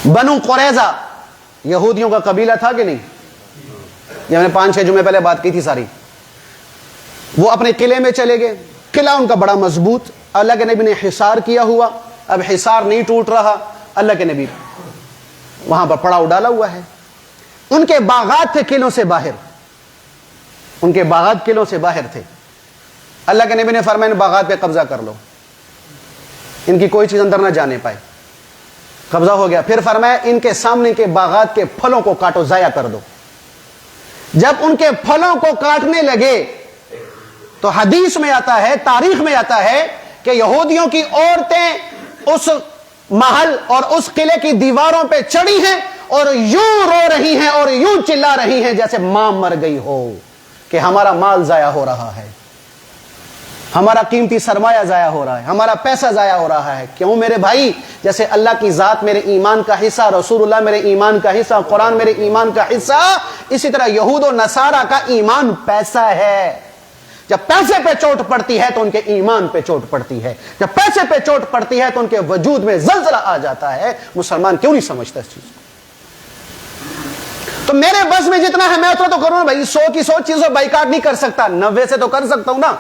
بنو قریظہ یہودیوں کا قبیلہ تھا کہ نہیں, یہ میں نے 5-6 جمعے پہلے بات کی تھی ساری. وہ اپنے قلعے میں چلے گئے, قلعہ ان کا بڑا مضبوط, اللہ کے نبی نے حصار کیا ہوا, اب حصار نہیں ٹوٹ رہا, اللہ کے نبی وہاں پر پڑاؤ ڈالا ہوا ہے. ان کے باغات تھے قلعوں سے باہر, ان کے باغات قلعوں سے باہر تھے. اللہ کے نبی نے فرمایا ان باغات پہ قبضہ کر لو, ان کی کوئی چیز اندر نہ جانے پائے. قبضہ ہو گیا. پھر فرمایا ان کے سامنے کے باغات کے پھلوں کو کاٹو, ضائع کر دو. جب ان کے پھلوں کو کاٹنے لگے تو حدیث میں آتا ہے, تاریخ میں آتا ہے کہ یہودیوں کی عورتیں اس محل اور اس قلعے کی دیواروں پہ چڑھی ہیں اور یوں رو رہی ہیں اور یوں چلا رہی ہیں جیسے ماں مر گئی ہو کہ ہمارا مال ضائع ہو رہا ہے, ہمارا قیمتی سرمایہ ضائع ہو رہا ہے, ہمارا پیسہ ضائع ہو رہا ہے. کیوں میرے بھائی؟ جیسے اللہ کی ذات میرے ایمان کا حصہ, رسول اللہ میرے ایمان کا حصہ, قرآن میرے ایمان کا حصہ, اسی طرح یہود و نصارہ کا ایمان پیسہ ہے. جب پیسے پہ چوٹ پڑتی ہے تو ان کے ایمان پہ چوٹ پڑتی ہے, جب پیسے پہ چوٹ پڑتی ہے تو ان کے وجود میں زلزلہ آ جاتا ہے. مسلمان کیوں نہیں سمجھتا اس چیز کو؟ تو میرے بس میں جتنا ہے میں اتنا تو کروں بھائی. 100 کی 100 چیزوں بائیکاٹ نہیں کر سکتا, 90 سے تو کر سکتا ہوں نا.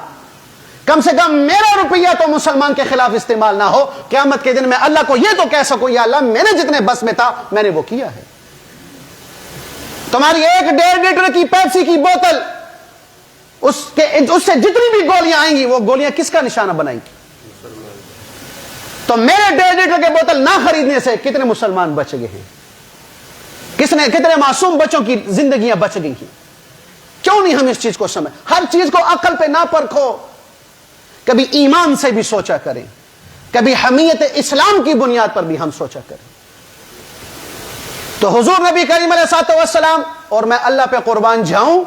کم سے کم میرا روپیہ تو مسلمان کے خلاف استعمال نہ ہو. قیامت کے دن میں اللہ کو یہ تو کہہ سکوں یا اللہ میں نے جتنے بس میں تھا میں نے وہ کیا ہے. تمہاری 1.5 لیٹر کی پیپسی کی بوتل اس سے جتنی بھی گولیاں آئیں گی وہ گولیاں کس کا نشانہ بنائیں گی؟ تو میرے 1.5 لیٹر کے بوتل نہ خریدنے سے کتنے مسلمان بچ گئے ہیں؟ کتنے معصوم بچوں کی زندگیاں بچ گئی ہیں؟ کیوں نہیں ہم اس چیز کو سمجھ؟ ہر چیز کو عقل پہ نہ پرکھو، کبھی ایمان سے بھی سوچا کریں، کبھی حمیت اسلام کی بنیاد پر بھی ہم سوچا کریں. تو حضور نبی کریم علیہ الصلوۃ والسلام، اور میں اللہ پہ قربان جاؤں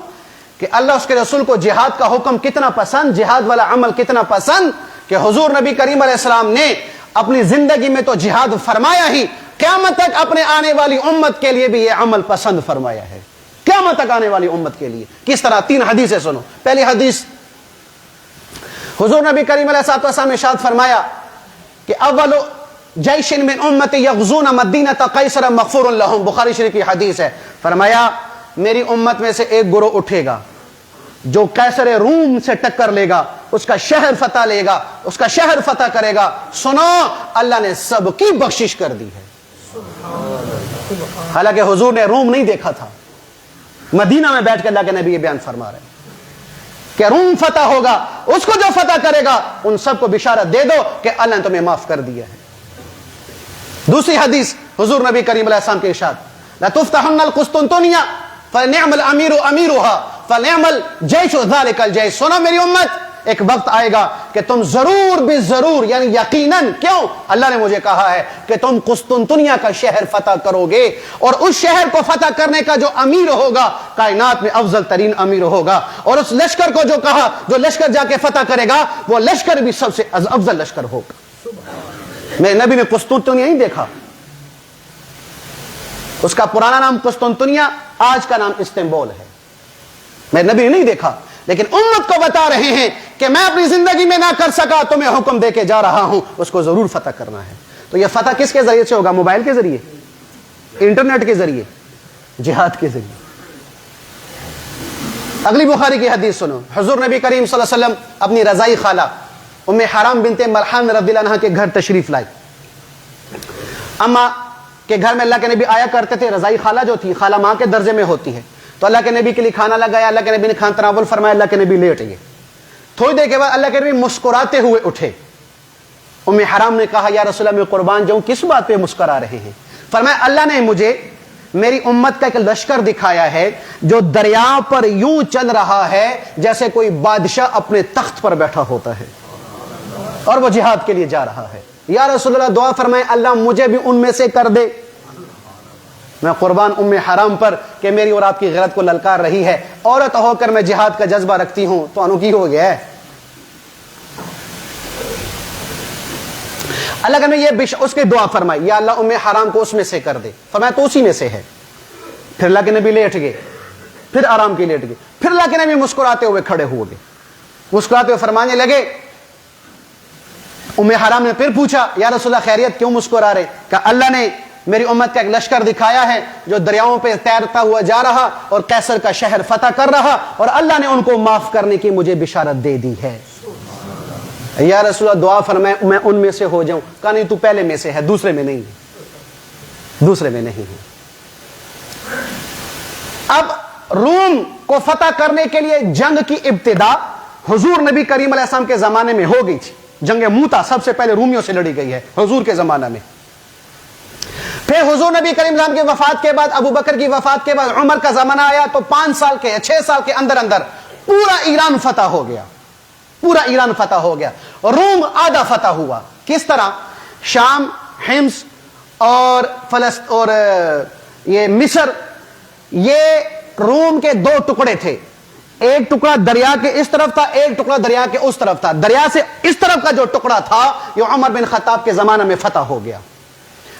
کہ اللہ اس کے رسول کو جہاد کا حکم کتنا پسند، جہاد والا عمل کتنا پسند، کہ حضور نبی کریم علیہ السلام نے اپنی زندگی میں تو جہاد فرمایا ہی، قیامت تک اپنے آنے والی امت کے لیے بھی یہ عمل پسند فرمایا ہے. قیامت تک آنے والی امت کے لیے کس طرح؟ 3 حدیثیں سنو. پہلی حدیث، حضور نبی کریم علیہ الصلوۃ والسلام نے ارشاد فرمایا کہ اول جیش من امتی یغزون مدینہ قیصر مغفور لهم، بخاری شریف کی حدیث ہے. فرمایا میری امت میں سے ایک گروہ اٹھے گا جو قیصر روم سے ٹکر لے گا، اس کا شہر فتح لے گا، اس کا شہر فتح کرے گا. سنو، اللہ نے سب کی بخشش کر دی ہے. حالانکہ حضور نے روم نہیں دیکھا تھا، مدینہ میں بیٹھ کے اللہ کے نبی یہ بیان فرما رہے ہیں کہ روم فتح ہوگا، اس کو جو فتح کرے گا ان سب کو بشارت دے دو کہ اللہ نے تمہیں معاف کر دیا ہے. دوسری حدیث حضور نبی کریم علیہ السلام کے ارشاد، لَتُفْتَحُنَّ الْقُسْطُنْطُنِیَّةَ فَلْنِعْمَ الْأَمِيرُ أَمِيرُهَا فَلْنِعْمَ الْجَيْشُ ذَلِكَ الْجَيْشُ. سنو میری امت، ایک وقت آئے گا کہ تم ضرور بھی ضرور، یعنی یقیناً، کیوں؟ اللہ نے مجھے کہا ہے کہ تم قسطنطنیہ کا شہر فتح کرو گے، اور اس شہر کو فتح کرنے کا جو امیر ہوگا کائنات میں افضل ترین امیر ہوگا، اور اس لشکر کو جو کہا جو لشکر جا کے فتح کرے گا وہ لشکر بھی سب سے افضل لشکر ہوگا. میرے نبی نے قسطنطنیہ نہیں دیکھا، اس کا پرانا نام قسطنطنیہ، آج کا نام استنبول ہے. میرے نبی نے نہیں دیکھا، لیکن امت کو بتا رہے ہیں کہ میں اپنی زندگی میں نہ کر سکا، تمہیں حکم دے کے جا رہا ہوں، اس کو ضرور فتح کرنا ہے. تو یہ فتح کس کے ذریعے سے ہوگا؟ موبائل کے ذریعے، انٹرنیٹ کے ذریعے، جہاد کے ذریعے. اگلی بخاری کی حدیث سنو. حضور نبی کریم صلی اللہ علیہ وسلم اپنی رضائی خالہ ام حرام بنت ملحان رضی اللہ عنہا کے گھر تشریف لائے. اما کے گھر میں اللہ کے نبی آیا کرتے تھے. رضائی خالہ جو تھی، خالہ ماں کے درجے میں ہوتی ہے، تو اللہ کے نبی کے لیے کھانا لگایا، اللہ کے نبی نے کھانا تناول فرمایا، اللہ کے نبی لیٹ گئے. تھوڑی دیر کے بعد اللہ کے نبی مسکراتے ہوئے اٹھے. ام حرام نے کہا یا رسول اللہ میں قربان جاؤں، کس بات پہ مسکرا رہے ہیں؟ فرمایا اللہ نے مجھے میری امت کا ایک لشکر دکھایا ہے جو دریا پر یوں چل رہا ہے جیسے کوئی بادشاہ اپنے تخت پر بیٹھا ہوتا ہے، اور وہ جہاد کے لیے جا رہا ہے. یا رسول اللہ دعا فرمائے اللہ مجھے بھی ان میں سے کر دے. میں قربان ام حرام پر کہ میری اور آپ کی غیرت کو للکار رہی ہے. عورت ہو کر میں جہاد کا جذبہ رکھتی ہوں تو انو کی ہو گیا ہے. اللہ نے یہ اس کی دعا فرمائی یا اللہ ام حرام کو اس میں سے کر دے. فرمایا تو اسی میں سے ہے. پھر اللہ کے نبی لیٹ گئے، پھر آرام کی لیٹ گئے. پھر اللہ کے نبی مسکراتے ہوئے کھڑے ہوئے گئے، مسکراتے ہوئے فرمانے لگے. ام حرام نے پھر پوچھا یا رسول اللہ خیریت، کیوں مسکرا رہے؟ کہ اللہ نے میری امت کا ایک لشکر دکھایا ہے جو دریاؤں پہ تیرتا ہوا جا رہا اور قیصر کا شہر فتح کر رہا، اور اللہ نے ان کو معاف کرنے کی مجھے بشارت دے دی ہے. یا رسول اللہ دعا فرمائے میں ان میں سے ہو جاؤں. کہا نہیں تو پہلے میں سے ہے، دوسرے میں نہیں ہے، دوسرے میں نہیں ہے. اب روم کو فتح کرنے کے لیے جنگ کی ابتدا حضور نبی کریم علیہ السلام کے زمانے میں ہو گئی تھی. جنگ موتا سب سے پہلے رومیوں سے لڑی گئی ہے حضور کے زمانہ میں. پھر حضور نبی کریم علیہ السلام کی وفات کے بعد، ابو بکر کی وفات کے بعد عمر کا زمانہ آیا تو 5 سال کے 6 سال کے اندر اندر پورا ایران فتح ہو گیا، پورا ایران فتح ہو گیا. روم آدھا فتح ہوا. کس طرح؟ شام، حمص اور اور یہ مصر، یہ روم کے 2 ٹکڑے تھے. ایک ٹکڑا دریا کے اس طرف تھا، ایک ٹکڑا دریا کے اس طرف تھا. دریا سے اس طرف کا جو ٹکڑا تھا یہ عمر بن خطاب کے زمانہ میں فتح ہو گیا.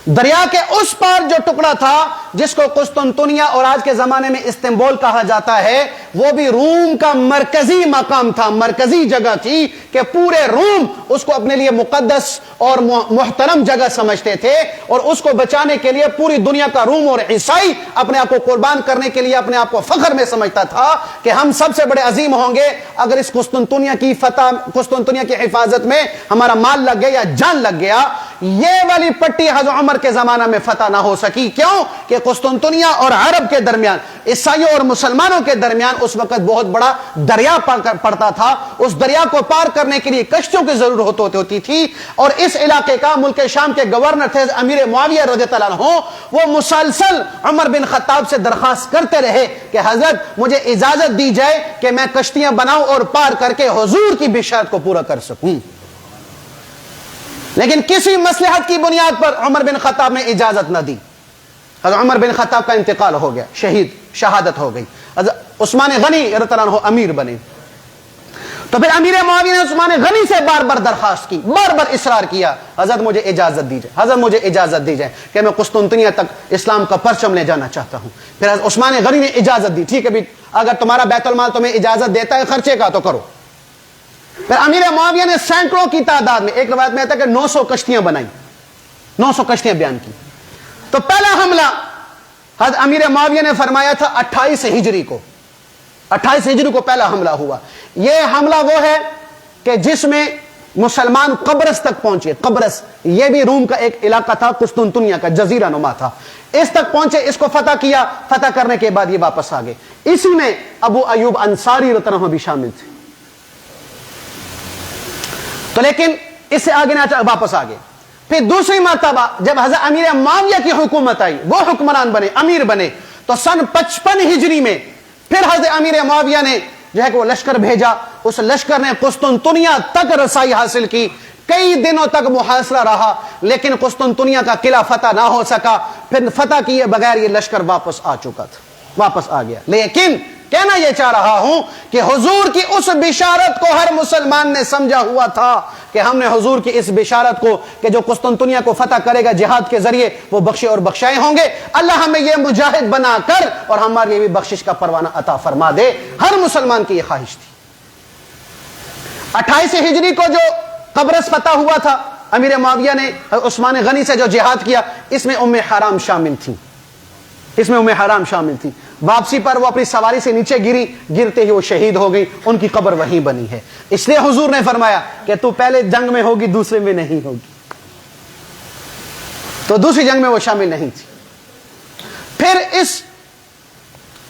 دریا کے اس پار جو ٹکڑا تھا جس کو قسطنطنیہ اور آج کے زمانے میں استنبول کہا جاتا ہے، وہ بھی روم کا مرکزی مقام تھا، مرکزی جگہ تھی کہ پورے روم اس کو اپنے لیے مقدس اور محترم جگہ سمجھتے تھے، اور اس کو بچانے کے لیے پوری دنیا کا روم اور عیسائی اپنے آپ کو قربان کرنے کے لیے اپنے آپ کو فخر میں سمجھتا تھا کہ ہم سب سے بڑے عظیم ہوں گے اگر اس قسطنطنیہ کی فتح، قسطنطنیہ کی حفاظت میں ہمارا مال لگ گیا یا جان لگ گیا۔ یہ والی پٹی حضرت عمر کے زمانہ میں فتح نہ ہو سکی، کیوں کہ قسطنطنیہ اور عرب کے درمیان، عیسائیوں اور مسلمانوں کے درمیان اس وقت بہت بڑا دریا پڑتا تھا، اس دریا کو پار کرنے کے لیے کشتیوں کی ضرورت ہوتی تھی، اور اس علاقے کا ملک شام کے گورنر تھے امیر معاویہ رضی اللہ عنہ، وہ مسلسل عمر بن خطاب سے درخواست کرتے رہے کہ حضرت مجھے اجازت دی جائے کہ میں کشتیاں بناؤں اور پار کر کے حضور کی بشارت کو پورا کر سکوں، لیکن کسی مصلحت کی بنیاد پر عمر بن خطاب نے اجازت نہ دی۔ حضرت عمر بن خطاب کا انتقال ہو گیا، شہادت ہو گئی، حضرت عثمان غنی رضی اللہ عنہ امیر بنے۔ تو پھر امیر معاویہ نے عثمان غنی سے بار بار درخواست کی، بار بار اصرار کیا، حضرت مجھے اجازت دی جائے، حضرت مجھے اجازت دی جائے کہ میں قسطنطنیہ تک اسلام کا پرچم لے جانا چاہتا ہوں۔ پھر حضرت عثمان غنی نے اجازت دی، ٹھیک ہے بھی اگر تمہارا بیت المال تمہیں اجازت دیتا ہے خرچے کا تو کرو۔ پھر امیر معاویہ نے سینکڑوں کی تعداد میں، ایک روایت میں آتا ہے کہ 900 کشتیاں بنائیں، 900 کشتیاں بیان کی۔ تو پہلا حملہ حضرت امیر معاویہ نے فرمایا تھا 28 ہجری کو، 28 ہجری کو پہلا حملہ ہوا۔ یہ حملہ وہ ہے کہ جس میں مسلمان قبرص تک پہنچے۔ قبرص یہ بھی روم کا ایک علاقہ تھا، قسطنطنیہ کا جزیرہ نما تھا، اس تک پہنچے، اس کو فتح کیا، فتح کرنے کے بعد یہ واپس آ گئے۔ اسی میں ابو ایوب انصاری رضی اللہ عنہ بھی شامل تھے۔ تو لیکن اس سے آگے نہ واپس آ گئے۔ پھر دوسری مرتبہ جب حضرت امیر معاویہ کی حکومت آئی، وہ حکمران بنے، امیر بنے، تو سن 55 ہجری میں پھر حضرت امیر معاویہ نے جو ہے کہ وہ لشکر بھیجا، اس لشکر نے قسطنطنیہ تک رسائی حاصل کی، کئی دنوں تک محاصرہ رہا، لیکن قسطنطنیہ کا قلعہ فتح نہ ہو سکا۔ پھر فتح کیے بغیر یہ لشکر واپس آ چکا تھا، واپس آ گیا۔ لیکن کہنا یہ چاہ رہا ہوں کہ حضور کی اس بشارت کو ہر مسلمان نے سمجھا ہوا تھا کہ ہم نے حضور کی اس بشارت کو کہ جو قسطنطنیہ کو فتح کرے گا جہاد کے ذریعے وہ بخشے اور بخشائے ہوں گے، اللہ ہمیں یہ مجاہد بنا کر اور ہمارے بھی بخشش کا پروانہ عطا فرما دے۔ ہر مسلمان کی یہ خواہش تھی۔ 28 ہجری کو جو قبرص فتح ہوا تھا، امیر معاویہ نے عثمان غنی سے جو جہاد کیا، اس میں ام حرام شامل تھی، اس میں ام حرام شامل تھی۔ واپسی پر وہ اپنی سواری سے نیچے گری، گرتے ہی وہ شہید ہو گئی، ان کی قبر وہیں بنی ہے۔ اس لیے حضور نے فرمایا کہ تو پہلے جنگ میں ہوگی، دوسرے میں نہیں ہوگی، تو دوسری جنگ میں وہ شامل نہیں تھی۔ پھر اس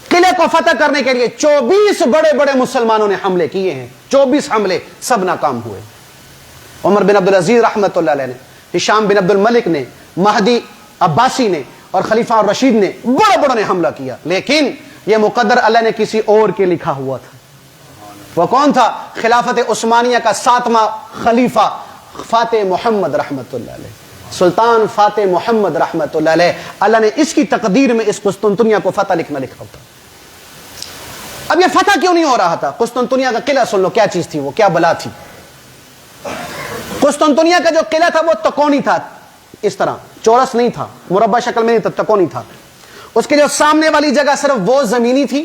قلعے کو فتح کرنے کے لیے 24 بڑے بڑے مسلمانوں نے حملے کیے ہیں، 24 حملے، سب ناکام ہوئے۔ عمر بن عبدالعزیز رحمۃ اللہ علیہ نے، ہشام بن عبد الملک نے، مہدی عباسی نے اور خلیفہ الرشید نے، بڑے بڑوں نے حملہ کیا، لیکن یہ مقدر اللہ نے کسی اور کے لکھا ہوا تھا۔ وہ کون تھا؟ خلافت عثمانیہ کا 7واں خلیفہ فاتح محمد رحمۃ اللہ علیہ، سلطان فاتح محمد رحمۃ اللہ علیہ۔ اللہ نے اس کی تقدیر میں اس قسطنطنیہ کو فتح لکھنا لکھا ہوتا۔ اب یہ فتح کیوں نہیں ہو رہا تھا؟ قسطنطنیہ کا قلعہ سن لو، کیا چیز تھی وہ، کیا بلا تھی۔ قسطنطنیہ کا جو قلعہ تھا وہ تکونی تھا، اس طرح چورس نہیں تھا، مربع شکل میں نہیں تھا، تکونی تھا۔ اس کے جو سامنے والی جگہ صرف وہ زمینی تھی،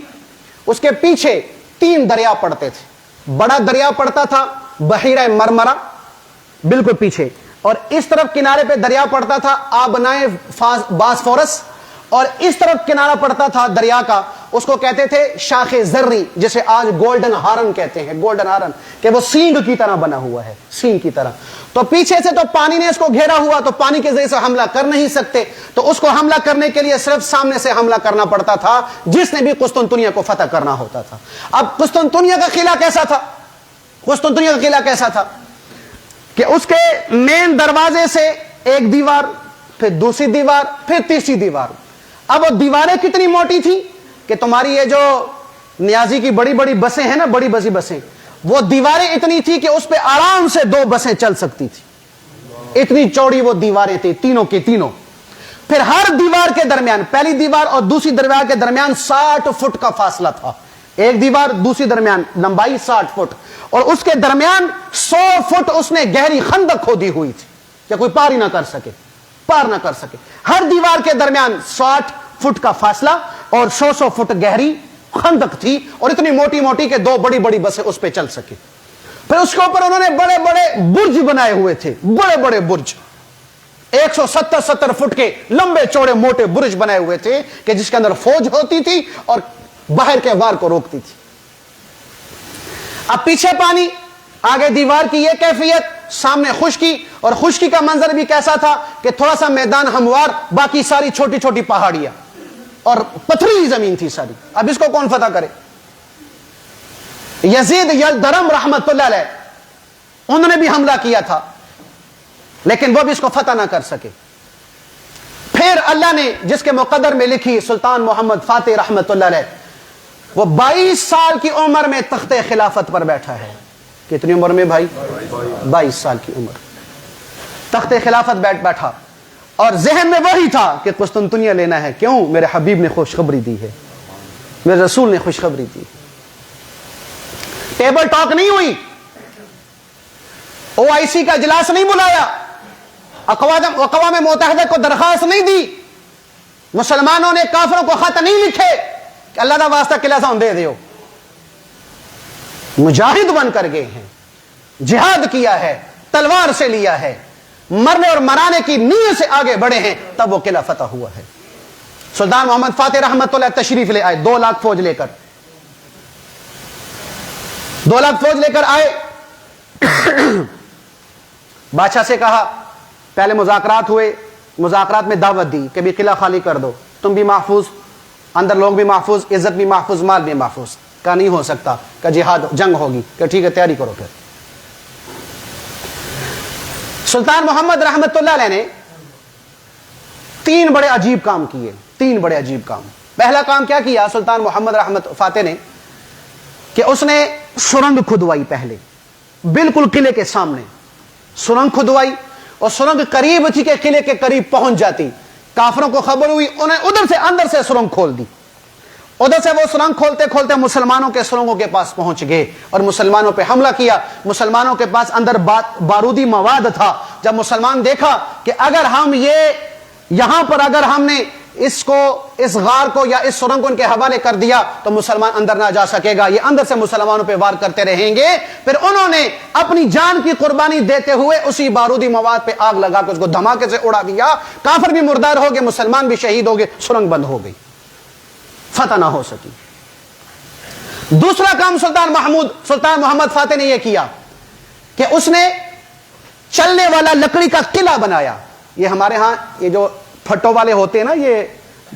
اس کے پیچھے 3 دریا پڑتے تھے۔ بڑا دریا پڑتا تھا بحیرہ مرمرہ بالکل پیچھے، اور اس طرف کنارے پہ دریا پڑتا تھا آبنائے باسفورس، اور اس طرف کنارہ پڑتا تھا دریا کا، اس کو کہتے تھے شاخ زرری، جسے آج گولڈن ہارن کہتے ہیں، گولڈن ہارن، کہ وہ سینگ کی طرح بنا ہوا ہے، سینگ کی طرح۔ تو پیچھے سے تو پانی نے اس کو گھیرا ہوا، تو پانی کے ذریعے سے حملہ کر نہیں سکتے، تو اس کو حملہ کرنے کے لیے صرف سامنے سے حملہ کرنا پڑتا تھا، جس نے بھی قسطنطنیہ کو فتح کرنا ہوتا تھا۔ اب قسطنطنیہ کا قلعہ کیسا تھا؟ قسطنطنیہ کا قلعہ کیسا تھا کہ اس کے مین دروازے سے ایک دیوار، پھر دوسری دیوار، پھر تیسری دیوار۔ اب وہ دیواریں کتنی موٹی تھی کہ تمہاری یہ جو نیازی کی بڑی بڑی بسیں ہیں نا، بڑی بڑی بسیں، وہ دیواریں اتنی تھی کہ اس پہ آرام سے 2 بسیں چل سکتی تھی، اتنی چوڑی وہ دیواریں تھیں، تینوں کی تینوں۔ پھر ہر دیوار کے درمیان، پہلی دیوار اور دوسری دیوار کے درمیان 60 فٹ کا فاصلہ تھا، ایک دیوار دوسری درمیان لمبائی 60 فٹ، اور اس کے درمیان 100 فٹ اس نے گہری خندق کھودی ہوئی تھی کہ کوئی پار ہی نہ کر سکے۔ پار نہ کر سکے. ہر دیوار کے درمیان 60 فٹ کا فاصلہ اور 100 فٹ گہری خندق تھی, اور اتنی موٹی موٹی کہ 2 بڑی بڑی بسیں اس پہ چل سکے. پھر اس کے اوپر انہوں نے بڑے بڑے برج بنائے ہوئے تھے, بڑے بڑے برج, 170 فٹ کے لمبے چوڑے موٹے برج بنائے ہوئے تھے کہ جس کے اندر فوج ہوتی تھی اور باہر کے وار کو روکتی تھی. اب پیچھے پانی, آگے دیوار کی یہ کیفیت, سامنے خشکی, اور خشکی کا منظر بھی کیسا تھا کہ تھوڑا سا میدان ہموار, باقی ساری چھوٹی چھوٹی پہاڑیاں اور پتھریلی زمین تھی ساری. اب اس کو کون فتح کرے؟ یزید یلدرم رحمت اللہ علیہ, انہوں نے بھی حملہ کیا تھا لیکن وہ بھی اس کو فتح نہ کر سکے. پھر اللہ نے جس کے مقدر میں لکھی سلطان محمد فاتح رحمت اللہ علیہ, وہ 22 سال کی عمر میں تخت خلافت پر بیٹھا ہے. کتنی عمر میں بھائی؟ 22 سال کی عمر, تخت خلافت بیٹھا, اور ذہن میں وہی تھا کہ قسطنطنیہ لینا ہے. کیوں؟ میرے حبیب نے خوشخبری دی ہے, میرے رسول نے خوشخبری دی. ٹیبل ٹاک نہیں ہوئی, OIC کا اجلاس نہیں بلایا, اقوام متحدہ کو درخواست نہیں دی, مسلمانوں نے کافروں کو خط نہیں لکھے کہ اللہ کا واسطہ قلعہ ساؤں دے دیو. مجاہد بن کر گئے ہیں, جہاد کیا ہے, تلوار سے لیا ہے, مرنے اور مرانے کی نیت سے آگے بڑھے ہیں, تب وہ قلعہ فتح ہوا ہے. سلطان محمد فاتح رحمت اللہ تشریف لے آئے, 2 لاکھ فوج لے کر, 2 لاکھ فوج لے کر آئے. بادشاہ سے کہا, پہلے مذاکرات ہوئے, مذاکرات میں دعوت دی کہ بھی قلعہ خالی کر دو, تم بھی محفوظ, اندر لوگ بھی محفوظ, عزت بھی محفوظ, مال بھی محفوظ. کہا نہیں ہو سکتا, کہ جہاد جنگ ہوگی. کہ ٹھیک ہے تیاری کرو. پھر سلطان محمد رحمت اللہ علیہ نے 3 بڑے عجیب کام کیے, 3 بڑے عجیب کام. پہلا کام کیا کیا سلطان محمد رحمت فاتح نے, کہ اس نے سرنگ کھدوائی. پہلے بالکل قلعے کے سامنے سرنگ کھدوائی, اور سرنگ قریب تھی کہ قلعے کے قریب پہنچ جاتی. کافروں کو خبر ہوئی, انہیں ادھر سے اندر سے سرنگ کھول دی. ادھر سے وہ سرنگ کھولتے کھولتے مسلمانوں کے سرنگوں کے پاس پہنچ گئے اور مسلمانوں پہ حملہ کیا. مسلمانوں کے پاس اندر بارودی مواد تھا. جب مسلمان دیکھا کہ اگر ہم یہاں پر اگر ہم نے اس غار کو یا اس سرنگ کو ان کے حوالے کر دیا تو مسلمان اندر نہ جا سکے گا, یہ اندر سے مسلمانوں پہ وار کرتے رہیں گے. پھر انہوں نے اپنی جان کی قربانی دیتے ہوئے اسی بارودی مواد پہ آگ لگا کے اس کو دھماکے سے اڑا دیا. کافر بھی مردار ہو گئے, مسلمان بھی شہید ہو گئے, سرنگ بند ہو گئی, فتح نہ ہو سکی. دوسرا کام سلطان محمد فاتح نے یہ کیا کہ اس نے چلنے والا لکڑی کا قلعہ بنایا. یہ ہمارے ہاں یہ جو پھٹوں والے ہوتے ہیں نا, یہ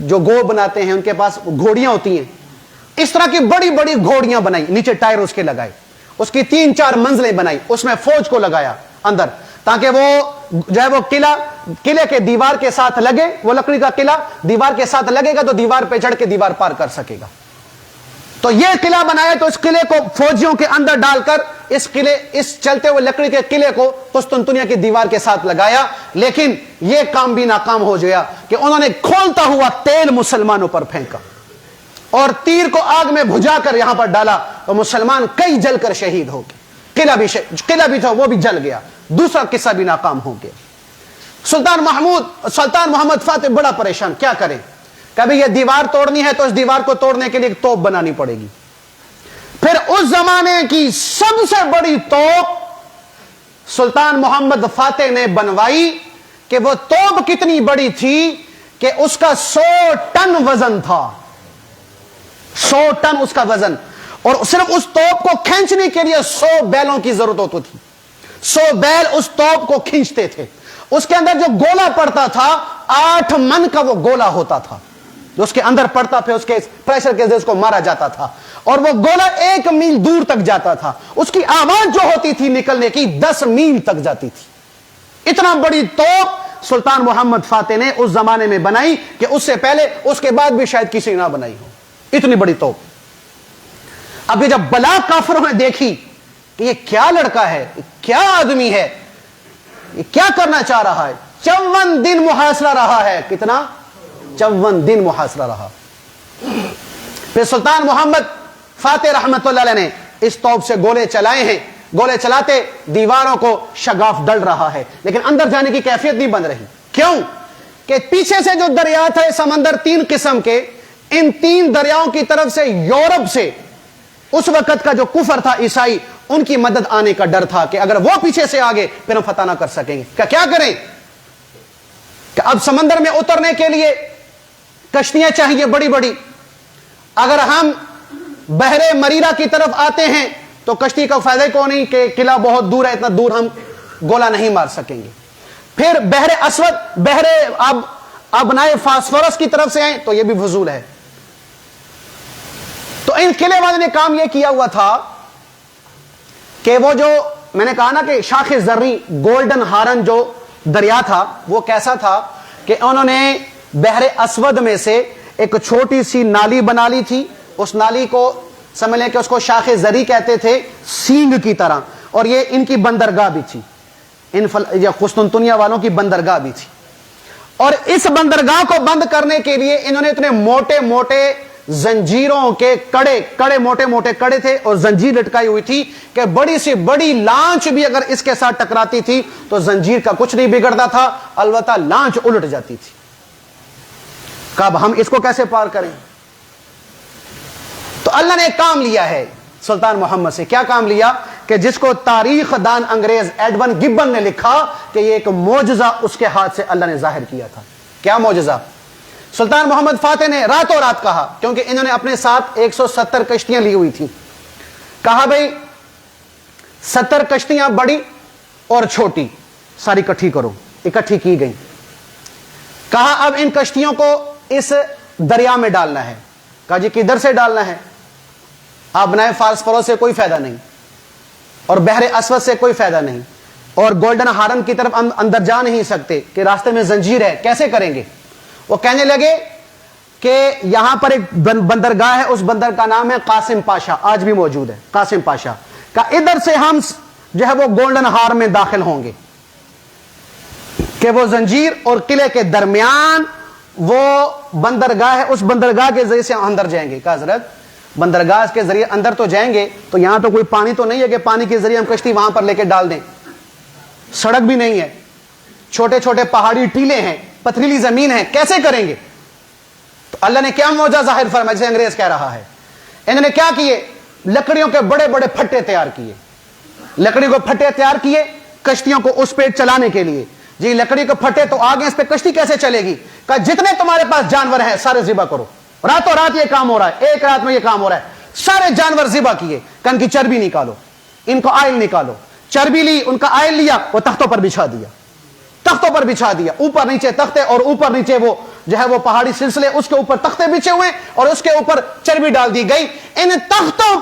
جو گو بناتے ہیں, ان کے پاس گھوڑیاں ہوتی ہیں, اس طرح کی بڑی بڑی گھوڑیاں بنائی, نیچے ٹائر اس کے لگائے, اس کی 3-4 منزلیں بنائی, اس میں فوج کو لگایا اندر, تاکہ وہ جو ہے وہ قلعے کے دیوار کے ساتھ لگے. وہ لکڑی کا قلعہ دیوار کے ساتھ لگے گا تو دیوار پہ چڑھ کے دیوار پار کر سکے گا. تو یہ قلعہ بنایا, تو اس قلعے کو فوجیوں کے اندر ڈال کر اس چلتے ہوئے لکڑی کے قلعے کو قسطنطنیہ کی دیوار کے ساتھ لگایا. لیکن یہ کام بھی ناکام ہو گیا کہ انہوں نے کھولتا ہوا تیل مسلمانوں پر پھینکا اور تیر کو آگ میں بھجا کر یہاں پر ڈالا, تو مسلمان کئی جل کر شہید ہو گئے. قلعہ بھی تھا وہ بھی جل گیا. دوسرا قصہ بھی ناکام ہو گیا. سلطان محمد فاتح بڑا پریشان, کیا کریں؟ کبھی یہ دیوار توڑنی ہے تو اس دیوار کو توڑنے کے لیے ایک توپ بنانی پڑے گی. پھر اس زمانے کی سب سے بڑی توپ سلطان محمد فاتح نے بنوائی, کہ وہ توپ کتنی بڑی تھی کہ اس کا 100 ٹن وزن تھا, 100 ٹن اس کا وزن, اور صرف اس توپ کو کھینچنے کے لیے 100 بیلوں کی ضرورت ہوتی تھی. 100 بیل اس توپ کو کھینچتے تھے. اس کے اندر جو گولا پڑتا تھا 8 من کا وہ گولا ہوتا تھا, جو اس کے اندر پڑتا, پھر اس کے پریشر کے ذریعے اس کو مارا جاتا تھا, اور وہ گولا 1 میل دور تک جاتا تھا. اس کی آواز جو ہوتی تھی نکلنے کی 10 میل تک جاتی تھی. اتنا بڑی توپ سلطان محمد فاتح نے اس زمانے میں بنائی کہ اس سے پہلے اس کے بعد بھی شاید کسی نے نہ بنائی ہو, اتنی بڑی توپ. اب یہ جب بلا کافروں نے دیکھی کہ یہ کیا لڑکا ہے, کیا آدمی ہے, یہ کیا کرنا چاہ رہا ہے, 54 دن محاصرہ رہا ہے. کتنا؟ 54 دن محاصرہ رہا. پھر سلطان محمد فاتح رحمت اللہ علیہ نے اس توپ سے گولے چلائے ہیں. گولے چلاتے دیواروں کو شگاف ڈل رہا ہے, لیکن اندر جانے کی کیفیت نہیں بن رہی. کیوں؟ کہ پیچھے سے جو دریا تھے سمندر 3 قسم کے، ان 3 دریاؤں کی طرف سے یورپ سے اس وقت کا جو کفر تھا عیسائی، ان کی مدد آنے کا ڈر تھا کہ اگر وہ پیچھے سے آگے پھر ہم فتح نہ کر سکیں گے۔ کیا کریں کہ اب سمندر میں اترنے کے لیے کشتیاں چاہیے بڑی بڑی، اگر ہم بحر مریرہ کی طرف آتے ہیں تو کشتی کا فائدہ کو نہیں کہ قلعہ بہت دور ہے، اتنا دور ہم گولا نہیں مار سکیں گے۔ پھر بحر اسود، بحر ابنائے فاسفورس کی طرف سے آئیں تو یہ بھی فضول ہے۔ تو ان قلعے والے نے کام یہ کیا ہوا تھا کہ وہ جو میں نے کہا نا کہ شاخ زرعی گولڈن ہارن جو دریا تھا وہ کیسا تھا کہ انہوں نے بحر اسود میں سے ایک چھوٹی سی نالی بنا لی تھی، اس نالی کو سمجھ لیں کہ اس کو شاخ زرعی کہتے تھے، سینگ کی طرح، اور یہ ان کی بندرگاہ بھی تھی، قسطنطنیہ والوں کی بندرگاہ بھی تھی۔ اور اس بندرگاہ کو بند کرنے کے لیے انہوں نے اتنے موٹے موٹے زنجیروں کے کڑے موٹے موٹے کڑے تھے اور زنجیر لٹکائی ہوئی تھی کہ بڑی سی بڑی لانچ بھی اگر اس کے ساتھ ٹکراتی تھی تو زنجیر کا کچھ نہیں بگڑتا تھا، البتہ لانچ الٹ جاتی تھی۔ کب ہم اس کو کیسے پار کریں؟ تو اللہ نے ایک کام لیا ہے سلطان محمد سے۔ کیا کام لیا؟ کہ جس کو تاریخ دان انگریز ایڈون گبن نے لکھا کہ یہ ایک معجزہ اس کے ہاتھ سے اللہ نے ظاہر کیا تھا۔ کیا معجزہ؟ سلطان محمد فاتح نے راتوں رات کہا، کیونکہ انہوں نے اپنے ساتھ 170 کشتیاں لی ہوئی تھی، کہا بھئی 70 کشتیاں بڑی اور چھوٹی ساری اکٹھی کرو۔ اکٹھی کی گئی۔ کہا اب ان کشتیوں کو اس دریا میں ڈالنا ہے۔ کہا جی کدھر سے ڈالنا ہے؟ ابنائے فاسفورس سے کوئی فائدہ نہیں، اور بحر اسود سے کوئی فائدہ نہیں، اور گولڈن ہارن کی طرف اندر جا نہیں سکتے کہ راستے میں زنجیر ہے، کیسے کریں گے؟ وہ کہنے لگے کہ یہاں پر ایک بندرگاہ ہے، اس بندر کا نام ہے قاسم پاشا، آج بھی موجود ہے قاسم پاشا کا، ادھر سے ہم جو ہے وہ گولڈن ہارن میں داخل ہوں گے کہ وہ زنجیر اور قلعے کے درمیان وہ بندرگاہ ہے، اس بندرگاہ کے ذریعے سے ہم اندر جائیں گے۔ کہا حضرت بندرگاہ کے ذریعے اندر تو جائیں گے تو یہاں تو کوئی پانی تو نہیں ہے کہ پانی کے ذریعے ہم کشتی وہاں پر لے کے ڈال دیں، سڑک بھی نہیں ہے، چھوٹے چھوٹے پہاڑی ٹیلے ہیں، پتھریلی زمین ہے، کیسے کریں گے؟ تو اللہ نے کیا معجزہ ظاہر فرمایا جسے انگریز کہہ رہا ہے۔ انہوں نے کیا کیے؟ لکڑیوں کے بڑے بڑے پھٹے تیار کیے، لکڑی کو پھٹے تیار کیے کشتیوں کو اس پہ چلانے کے لیے۔ جی لکڑی کو پھٹے تو آگے اس پہ کشتی کیسے چلے گی؟ کہا جتنے تمہارے پاس جانور ہیں سارے ذبح کرو، راتوں رات یہ کام ہو رہا ہے، ایک رات میں یہ کام ہو رہا ہے، سارے جانور ذبح کیے۔ کن کی چربی نکالو، ان کو آئل نکالو، چربی لی، ان کا آئل لیا، وہ تختوں پر بچھا دیا، تختوں پر بچھا دیا، اوپر نیچے تختے اور اوپر نیچے وہ جو ہے وہ پہاڑی سلسلے، اس کے اوپر تختے بچھے ہوئے اور اس کے اوپر چربی ڈال دی گئی۔ ان تختوں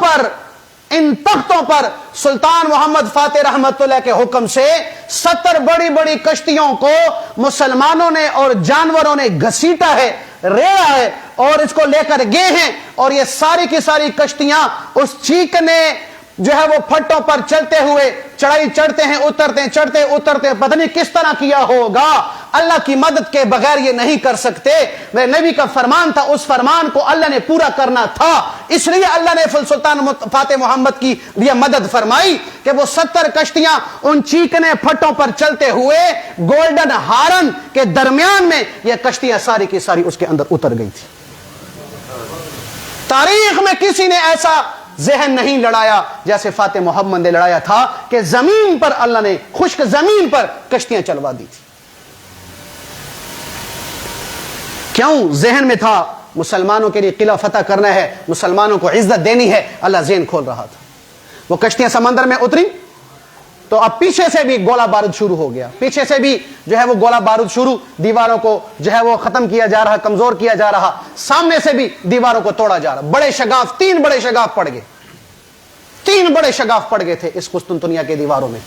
پر سلطان محمد فاتح رحمت اللہ کے حکم سے 70 بڑی بڑی کشتیوں کو مسلمانوں نے اور جانوروں نے گھسیٹا ہے، ریڑا ہے اور اس کو لے کر گئے ہیں، اور یہ ساری کی ساری کشتیاں اس چیکنے جو ہے وہ پھٹوں پر چلتے ہوئے چڑھائی چڑھتے ہیں، اترتے ہیں، چڑھتے اترتے، پتہ نہیں کس طرح کیا ہوگا، اللہ کی مدد کے بغیر یہ نہیں کر سکتے۔ میرے نبی کا فرمان تھا، اس فرمان کو اللہ نے پورا کرنا تھا، اس لیے اللہ نے سلطان فاتح محمد کی لیے مدد فرمائی کہ وہ 70 کشتیاں ان چیکنے پھٹوں پر چلتے ہوئے گولڈن ہارن کے درمیان میں یہ کشتیاں ساری کی ساری اس کے اندر اتر گئی تھی۔ تاریخ میں کسی نے ایسا ذہن نہیں لڑایا جیسے فاتح محمد نے لڑایا تھا کہ زمین پر اللہ نے خشک زمین پر کشتیاں چلوا دی تھی۔ کیوں؟ ذہن میں تھا مسلمانوں کے لیے قلعہ فتح کرنا ہے، مسلمانوں کو عزت دینی ہے، اللہ ذہن کھول رہا تھا۔ وہ کشتیاں سمندر میں اتری تو اب پیچھے سے بھی گولہ بارود شروع ہو گیا، پیچھے سے بھی جو ہے وہ گولہ بارود شروع، دیواروں کو جو ہے وہ ختم کیا جا رہا، کمزور کیا جا رہا، سامنے سے بھی دیواروں کو توڑا جا رہا۔ بڑے شگاف، 3 بڑے شگاف پڑ گئے، 3 بڑے شگاف پڑ گئے تھے اس قسطنطنیہ کے دیواروں میں۔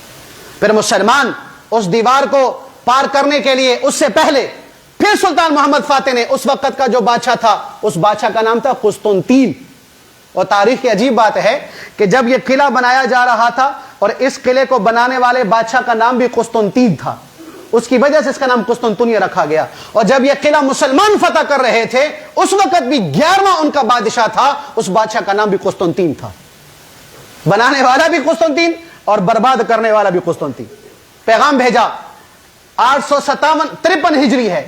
پھر مسلمان اس دیوار کو پار کرنے کے لیے اس سے پہلے پھر سلطان محمد فاتح نے، اس وقت کا جو بادشاہ تھا اس بادشاہ کا نام تھا قسطنطین۔ اور تاریخ کی عجیب بات ہے کہ جب یہ قلعہ بنایا جا رہا تھا اور اس قلعے کو بنانے والے بادشاہ کا نام بھی قسطنطین تھا، اس کی وجہ سے اس کا نام قسطنطنیہ رکھا گیا۔ اور جب یہ قلعہ مسلمان فتح کر رہے تھے اس وقت بھی 11واں ان کا بادشاہ تھا، اس بادشاہ کا نام بھی قسطنطین تھا، بنانے والا بھی قسطنطین اور برباد کرنے والا بھی قسطنطین۔ پیغام بھیجا 853 ہجری ہے،